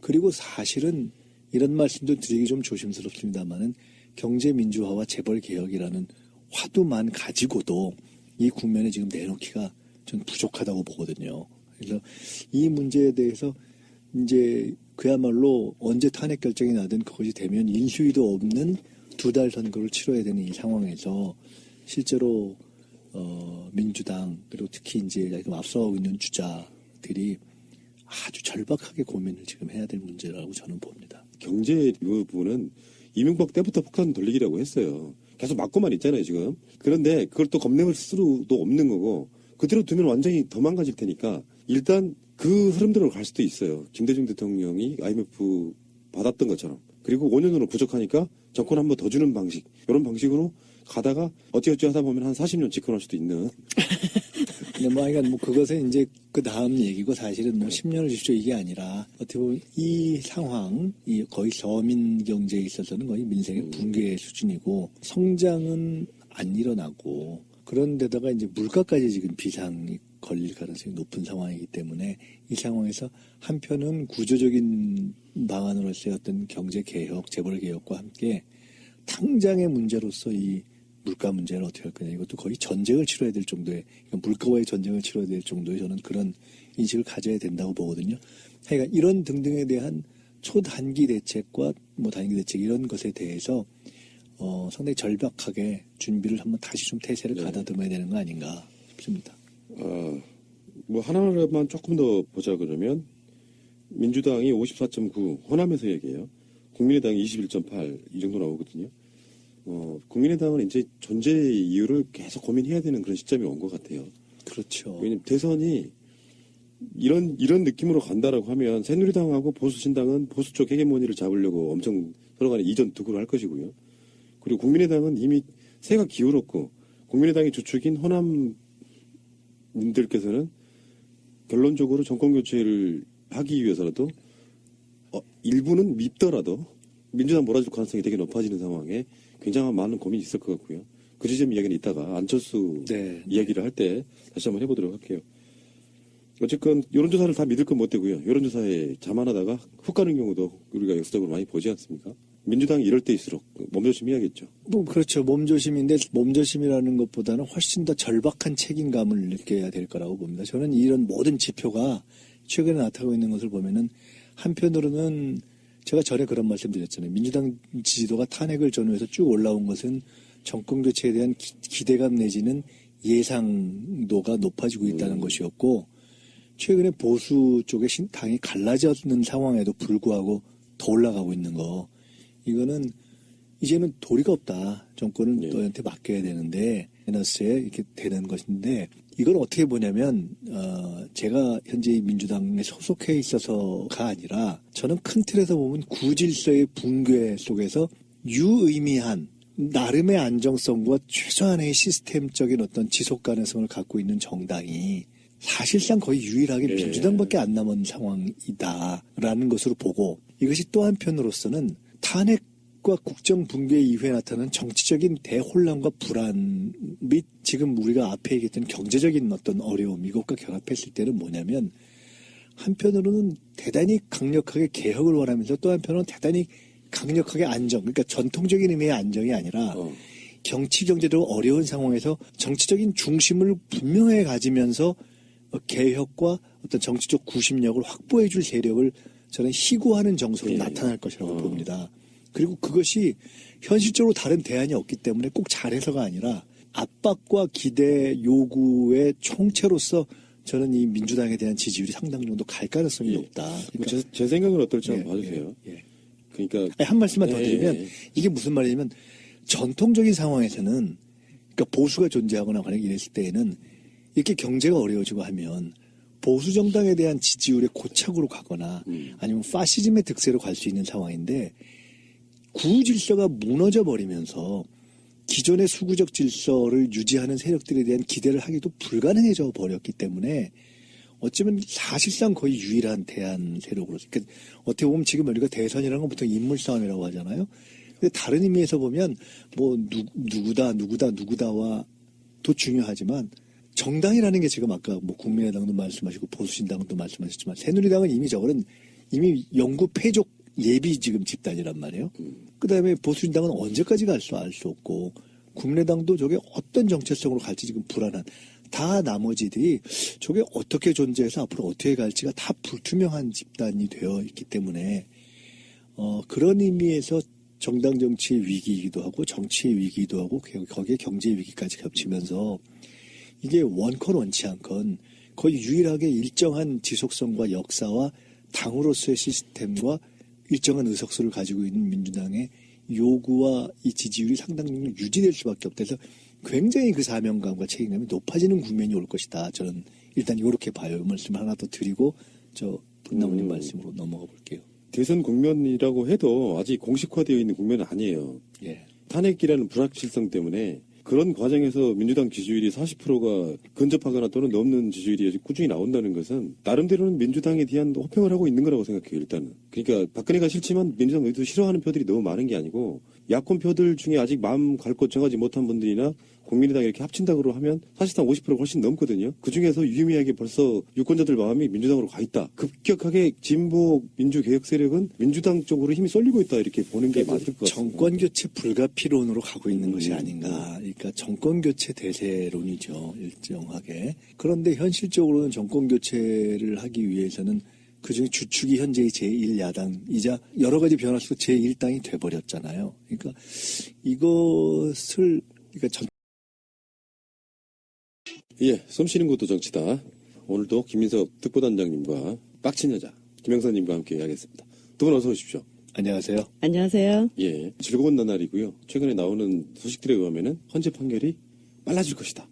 그리고 사실은 이런 말씀도 드리기 좀 조심스럽습니다만은 경제 민주화와 재벌 개혁이라는 화두만 가지고도 이 국면에 지금 내놓기가 좀 부족하다고 보거든요. 그래서 이 문제에 대해서 이제 그야말로 언제 탄핵 결정이 나든 그것이 되면 인수위도 없는 2달 선거를 치러야 되는 이 상황에서 실제로 민주당 그리고 특히 이제 앞서가고 있는 주자들이 아주 절박하게 고민을 지금 해야 될 문제라고 저는 봅니다. 경제 부분은 이명박 때부터 폭탄 돌리기라고 했어요. 계속 맞고만 있잖아요, 지금. 그런데 그걸 또 겁낼 수도 없는 거고 그대로 두면 완전히 더 망가질 테니까 일단 그 흐름대로 갈 수도 있어요. 김대중 대통령이 IMF 받았던 것처럼. 그리고 5년으로 부족하니까 정권 한 번 더 주는 방식, 이런 방식으로 가다가 어찌어찌 하다 보면 한 40년 집권할 수도 있는. 근데 그러니까 그것은 이제 그 다음 얘기고 사실은 10년을 주십시오 이게 아니라 어떻게 보면 이 상황, 이 거의 서민 경제에 있어서는 거의 민생의 붕괴 수준이고 성장은 안 일어나고 그런데다가 이제 물가까지 지금 비상이 걸릴 가능성이 높은 상황이기 때문에 이 상황에서 한편은 구조적인 방안으로서의 어떤 경제 개혁, 재벌 개혁과 함께 당장의 문제로서 이 물가 문제를 어떻게 할 거냐. 이것도 거의 전쟁을 치러야 될 정도의, 그러니까 물가와의 전쟁을 치러야 될 정도의 저는 그런 인식을 가져야 된다고 보거든요. 그러니까 이런 등등에 대한 초단기 대책과 단기 대책 이런 것에 대해서 상당히 절박하게 준비를 한번 다시 좀 태세를 가다듬어야 되는 거 아닌가 싶습니다. 하나만 조금 더 보자 그러면 민주당이 54.9 호남에서 얘기해요. 국민의당이 21.8 이 정도 나오거든요. 국민의당은 이제 존재 이유를 계속 고민해야 되는 그런 시점이 온 것 같아요. 그렇죠. 왜냐면 대선이 이런 느낌으로 간다라고 하면 새누리당하고 보수신당은 보수 쪽 헤게모니를 잡으려고 엄청 서로 간에 이전 투구를 할 것이고요. 그리고 국민의당은 이미 새가 기울었고 국민의당의 주축인 호남민들께서는 결론적으로 정권 교체를 하기 위해서라도 일부는 밉더라도 민주당 몰아줄 가능성이 되게 높아지는 상황에 굉장히 많은 고민이 있을 것 같고요. 그 지점 이야기는 이따가 안철수 이야기를 할 때 다시 한번 해보도록 할게요. 어쨌건 여론조사를 다 믿을 건 못 되고요. 여론조사에 자만하다가 훅 가는 경우도 우리가 역사적으로 많이 보지 않습니까? 민주당이 이럴 때일수록 몸조심해야겠죠. 그렇죠. 몸조심인데 몸조심이라는 것보다는 훨씬 더 절박한 책임감을 느껴야 될 거라고 봅니다. 저는 이런 모든 지표가 최근에 나타나고 있는 것을 보면은 한편으로는 제가 전에 그런 말씀 드렸잖아요. 민주당 지지도가 탄핵을 전후해서 쭉 올라온 것은 정권 교체에 대한 기대감 내지는 예상도가 높아지고 있다는 것이었고 최근에 보수 쪽의 당이 갈라졌는 상황에도 불구하고 더 올라가고 있는 거 이거는 이제는 도리가 없다. 정권은 너한테 맡겨야 되는데 마이너스에 이렇게 되는 것인데 이걸 어떻게 보냐면 제가 현재 민주당에 소속해 있어서가 아니라 저는 큰 틀에서 보면 구질서의 붕괴 속에서 유의미한 나름의 안정성과 최소한의 시스템적인 어떤 지속 가능성을 갖고 있는 정당이 사실상 거의 유일하게 민주당밖에 안 남은 상황이다라는 것으로 보고 이것이 또 한편으로서는 탄핵과 국정 붕괴 이후에 나타난 정치적인 대혼란과 불안 및 지금 우리가 앞에 얘기했던 경제적인 어떤 어려움 이것과 결합했을 때는 뭐냐면 한편으로는 대단히 강력하게 개혁을 원하면서 또 한편으로는 대단히 강력하게 안정 그러니까 전통적인 의미의 안정이 아니라 정치 경제적으로 어려운 상황에서 정치적인 중심을 분명하게 가지면서 개혁과 어떤 정치적 구심력을 확보해 줄 세력을 저는 희구하는 정서로 나타날 것이라고 봅니다. 그리고 그것이 현실적으로 다른 대안이 없기 때문에 꼭 잘해서가 아니라 압박과 기대 요구의 총체로서 저는 이 민주당에 대한 지지율이 상당 정도 갈 가능성이 높다. 그러니까 제 생각은 어떨지 한번 봐주세요. 그러니까 한 말씀만 더 드리면 이게 무슨 말이냐면 전통적인 상황에서는 그러니까 보수가 존재하거나 만약 이랬을 때에는 이렇게 경제가 어려워지고 하면 보수 정당에 대한 지지율의 고착으로 가거나 아니면 파시즘의 득세로 갈 수 있는 상황인데 구후 질서가 무너져 버리면서 기존의 수구적 질서를 유지하는 세력들에 대한 기대를 하기도 불가능해져 버렸기 때문에 어쩌면 사실상 거의 유일한 대안 세력으로 그러니까 어떻게 보면 지금 우리가 대선이라는 건 보통 인물 싸움이라고 하잖아요. 근데 다른 의미에서 보면 누구다와 도 중요하지만 정당이라는 게 지금 아까 국민의당도 말씀하시고 보수신당도 말씀하셨지만 새누리당은 이미 이미 영구 패족 예비 지금 집단이란 말이에요. 그다음에 보수신당은 언제까지 알 수 없고 국민의당도 저게 어떤 정체성으로 갈지 지금 불안한 다 나머지들이 저게 어떻게 존재해서 앞으로 어떻게 갈지가 다 불투명한 집단이 되어 있기 때문에 그런 의미에서 정당 정치의 위기이기도 하고 정치의 위기이기도 하고 거기에 경제 위기까지 겹치면서 이게 원컨 원치 않건 거의 유일하게 일정한 지속성과 역사와 당으로서의 시스템과 일정한 의석수를 가지고 있는 민주당의 요구와 이 지지율이 상당히 유지될 수밖에 없다 해서 굉장히 그 사명감과 책임감이 높아지는 국면이 올 것이다. 저는 일단 이렇게 봐요. 말씀 하나 더 드리고 분나무님 말씀으로 넘어가 볼게요. 대선 국면이라고 해도 아직 공식화되어 있는 국면은 아니에요. 예. 탄핵이라는 불확실성 때문에 그런 과정에서 민주당 지지율이 40%가 근접하거나 또는 넘는 지지율이 꾸준히 나온다는 것은 나름대로는 민주당에 대한 호평을 하고 있는 거라고 생각해요, 일단은. 그러니까 박근혜가 싫지만 민주당 의도 싫어하는 표들이 너무 많은 게 아니고 야권 표들 중에 아직 마음 갈 곳 정하지 못한 분들이나 국민의당 이렇게 합친다고 하면 사실상 50%가 훨씬 넘거든요. 그중에서 유의미하게 벌써 유권자들 마음이 민주당으로 가 있다. 급격하게 진보 민주개혁 세력은 민주당 쪽으로 힘이 쏠리고 있다. 이렇게 보는 게 맞을 것 같습니다. 정권교체 불가피론으로 가고 있는 것이 아닌가. 그러니까 정권교체 대세론이죠. 일정하게. 그런데 현실적으로는 정권교체를 하기 위해서는 그중에 주축이 현재의 제1야당이자 여러 가지 변화 속에 제1당이 돼버렸잖아요. 그러니까 이것을 예, 솜 쉬는 것도 정치다. 오늘도 김민석 특보단장님과 빡친 여자 김영선님과 함께 하겠습니다. 두 분 어서 오십시오. 안녕하세요. 안녕하세요. 예, 즐거운 나날이고요. 최근에 나오는 소식들에 의하면은 헌재 판결이 빨라질 것이다.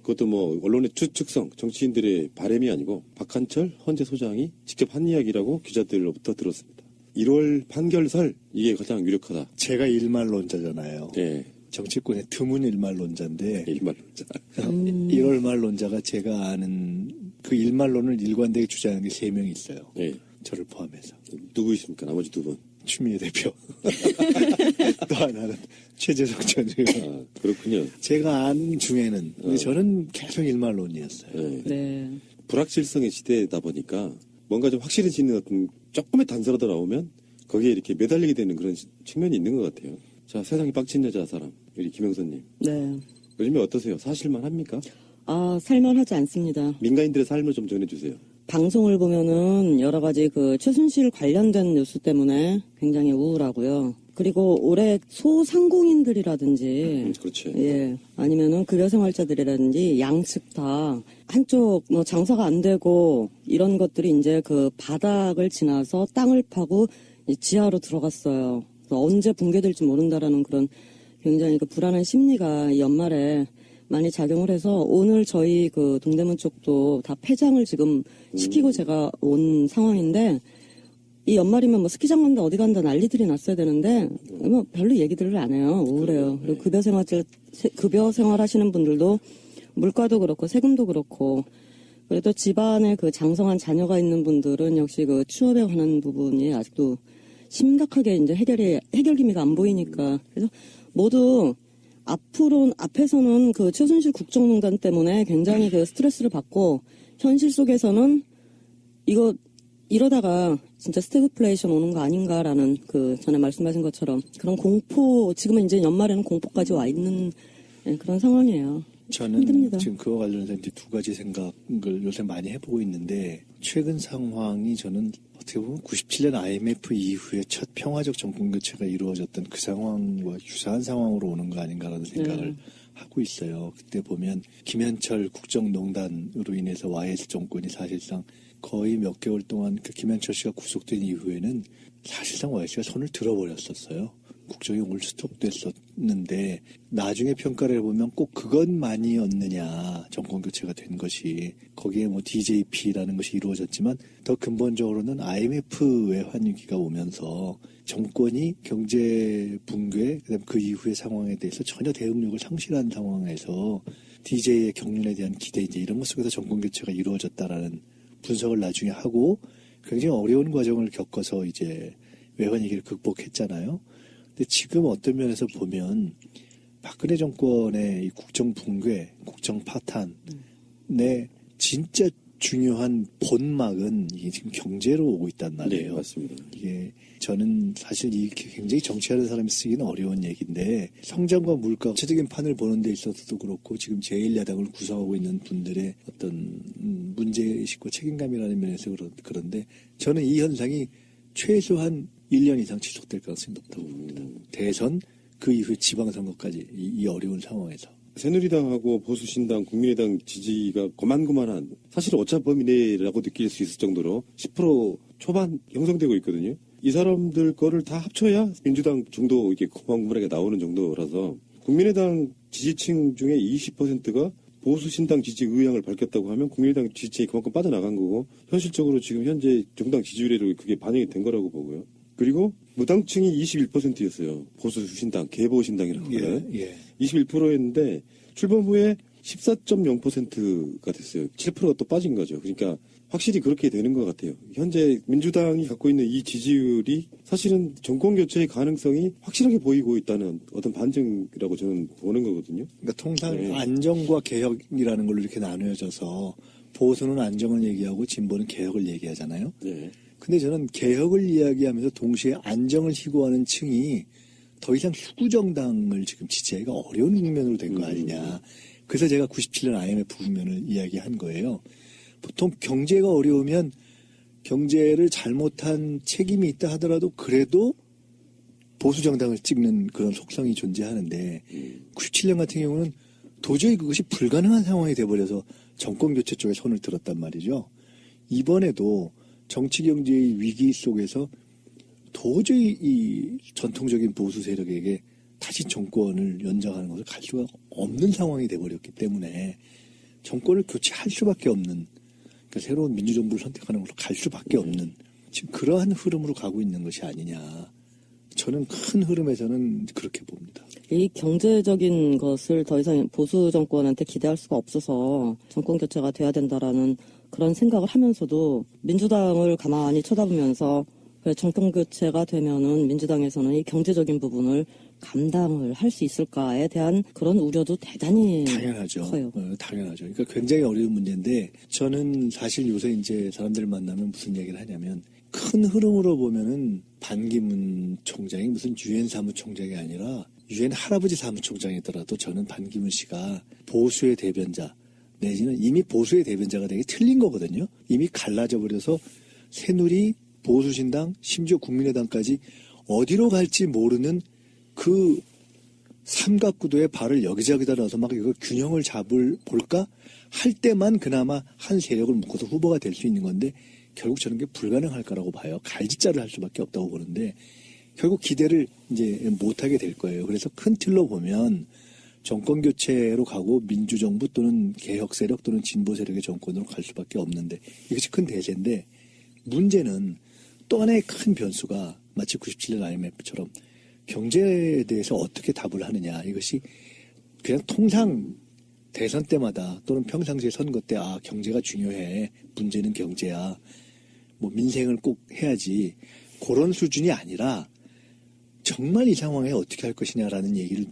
그것도 뭐 언론의 추측성, 정치인들의 바람이 아니고 박한철 헌재 소장이 직접 한 이야기라고 기자들로부터 들었습니다. 1월 판결설 이게 가장 유력하다. 제가 일말론자잖아요. 예, 정치권의 드문 일말론자인데 일말론자. 1월 말론자가 제가 아는 그 일말론을 일관되게 주장하는 게 3명 있어요. 예, 저를 포함해서. 누구 있습니까? 나머지 두 분. 추미애 대표. 또 하나는 최재성 전 의원. 아, 그렇군요. 제가 아는 중에는 근데 저는 계속 일말론이었어요. 예. 네. 불확실성의 시대다 보니까 뭔가 좀 확실해지는 어떤 조금의 단서라도 나오면 거기에 이렇게 매달리게 되는 그런 측면이 있는 것 같아요. 자, 세상에 빡친 여자 사람, 우리 김영선님. 네. 요즘에 어떠세요? 사실만 합니까? 아, 살만하지 않습니다. 민간인들의 삶을 좀 전해주세요. 방송을 보면은 여러 가지 그 최순실 관련된 뉴스 때문에 굉장히 우울하고요. 그리고 올해 소상공인들이라든지 그렇지. 예, 아니면은 급여 생활자들이라든지 양측 다 한쪽 뭐 장사가 안 되고 이런 것들이 이제 그 바닥을 지나서 땅을 파고 이 지하로 들어갔어요. 그래서 언제 붕괴될지 모른다라는 그런 굉장히 그 불안한 심리가 이 연말에 많이 작용을 해서 오늘 저희 그 동대문 쪽도 다 폐장을 지금 시키고 제가 온 상황인데 이 연말이면 뭐 스키장 간다 어디 간다 난리들이 났어야 되는데 뭐 별로 얘기들을 안 해요. 우울해요. 그리고 급여 생활 하시는 분들도 물가도 그렇고 세금도 그렇고 그래도 집안에 그 장성한 자녀가 있는 분들은 역시 그 취업에 관한 부분이 아직도 심각하게 이제 해결 기미가 안 보이니까 그래서 모두 앞에서는 그 최순실 국정농단 때문에 굉장히 그 스트레스를 받고 현실 속에서는 이러다가 진짜 스태그플레이션 오는 거 아닌가라는 그 전에 말씀하신 것처럼 그런 공포 지금은 이제 연말에는 공포까지 와 있는 그런 상황이에요. 저는 힘듭니다. 지금 그와 관련해서 이제 두 가지 생각을 요새 많이 해보고 있는데 최근 상황이 저는 어떻게 보면 97년 IMF 이후에 첫 평화적 정권 교체가 이루어졌던 그 상황과 유사한 상황으로 오는 거 아닌가라는 생각을 하고 있어요. 그때 보면 김현철 국정농단으로 인해서 YS 정권이 사실상 거의 몇 개월 동안 그 김현철 씨가 구속된 이후에는 사실상 YS가 손을 들어버렸었어요. 국정이 오늘 스톱됐었는데 나중에 평가를 해보면 꼭 그것만이었느냐 정권교체가 된 것이 거기에 뭐 DJP라는 것이 이루어졌지만 더 근본적으로는 IMF 외환위기가 오면서 정권이 경제 붕괴 그다음 그 이후의 상황에 대해서 전혀 대응력을 상실한 상황에서 DJ의 경륜에 대한 기대 이제 이런 것 속에서 정권교체가 이루어졌다라는 분석을 나중에 하고 굉장히 어려운 과정을 겪어서 이제 외환위기를 극복했잖아요. 근데 지금 어떤 면에서 보면 박근혜 정권의 이 국정 붕괴, 국정 파탄의 진짜 중요한 본막은 이게 지금 경제로 오고 있단 말이에요. 네, 맞습니다. 이게 저는 사실 이게 굉장히 정치하는 사람이 쓰기는 어려운 얘기인데 성장과 물가, 구체적인 판을 보는 데 있어서도 그렇고 지금 제1야당을 구성하고 있는 분들의 어떤 문제의식과 책임감이라는 면에서 그런데 저는 이 현상이 최소한 1년 이상 지속될 가능성이 높다고 봅니다. 대선, 그 이후에 지방선거까지 이 어려운 상황에서. 새누리당하고 보수신당, 국민의당 지지가 고만고만한 사실 오차 범위 내라고 느낄 수 있을 정도로 10% 초반 형성되고 있거든요. 이 사람들 거를 다 합쳐야 민주당 정도 이게 고만고만하게 나오는 정도라서 국민의당 지지층 중에 20%가 보수신당 지지 의향을 밝혔다고 하면 국민의당 지지층이 그만큼 빠져나간 거고 현실적으로 지금 현재 정당 지지율에도 그게 반영이 된 거라고 보고요. 그리고 무당층이 21%였어요. 보수 신당, 개보 신당이라고 하나요? 예. 21%였는데 출범 후에 14.0%가 됐어요. 7%가 또 빠진 거죠. 그러니까 확실히 그렇게 되는 것 같아요. 현재 민주당이 갖고 있는 이 지지율이 사실은 정권 교체의 가능성이 확실하게 보이고 있다는 어떤 반증이라고 저는 보는 거거든요. 그러니까 통상 네. 안정과 개혁이라는 걸로 이렇게 나누어져서 보수는 안정을 얘기하고 진보는 개혁을 얘기하잖아요. 네. 근데 저는 개혁을 이야기하면서 동시에 안정을 희구하는 층이 더 이상 수구정당을 지금 지지하기가 어려운 국면으로 된 거 아니냐. 그래서 제가 97년 IMF 국면을 이야기한 거예요. 보통 경제가 어려우면 경제를 잘못한 책임이 있다 하더라도 그래도 보수정당을 찍는 그런 속성이 존재하는데 97년 같은 경우는 도저히 그것이 불가능한 상황이 돼버려서 정권교체 쪽에 손을 들었단 말이죠. 이번에도 정치경제의 위기 속에서 도저히 이 전통적인 보수 세력에게 다시 정권을 연장하는 것을 갈 수가 없는 상황이 돼버렸기 때문에 정권을 교체할 수밖에 없는, 그러니까 새로운 민주정부를 선택하는 걸로 갈 수밖에 없는 지금 그러한 흐름으로 가고 있는 것이 아니냐. 저는 큰 흐름에서는 그렇게 봅니다. 이 경제적인 것을 더 이상 보수 정권한테 기대할 수가 없어서 정권 교체가 돼야 된다라는 그런 생각을 하면서도 민주당을 가만히 쳐다보면서 그래, 정권 교체가 되면은 민주당에서는 이 경제적인 부분을 감당을 할 수 있을까에 대한 그런 우려도 대단히 당연하죠. 커요. 당연하죠. 그러니까 굉장히 어려운 문제인데 저는 사실 요새 이제 사람들 만나면 무슨 얘기를 하냐면 큰 흐름으로 보면은 반기문 총장이 무슨 유엔 사무총장이 아니라 유엔 할아버지 사무총장이더라도 저는 반기문 씨가 보수의 대변자 내지는 이미 보수의 대변자가 되게 틀린 거거든요. 이미 갈라져 버려서 새누리, 보수신당, 심지어 국민의당까지 어디로 갈지 모르는 그 삼각구도에 발을 여기저기다 넣어서 막 이거 균형을 볼까 할 때만 그나마 한 세력을 묶어서 후보가 될 수 있는 건데 결국 저는 게 불가능할 거라고 봐요. 갈짓자를 할 수밖에 없다고 보는데 결국 기대를 이제 못하게 될 거예요. 그래서 큰 틀로 보면 정권 교체로 가고 민주정부 또는 개혁 세력 또는 진보 세력의 정권으로 갈 수밖에 없는데 이것이 큰 대세인데 문제는 또 하나의 큰 변수가 마치 97년 IMF처럼 경제에 대해서 어떻게 답을 하느냐. 이것이 그냥 통상 대선 때마다 또는 평상시에 선거 때 경제가 중요해. 문제는 경제야. 뭐 민생을 꼭 해야지. 그런 수준이 아니라 정말 이 상황에 어떻게 할 것이냐라는 얘기를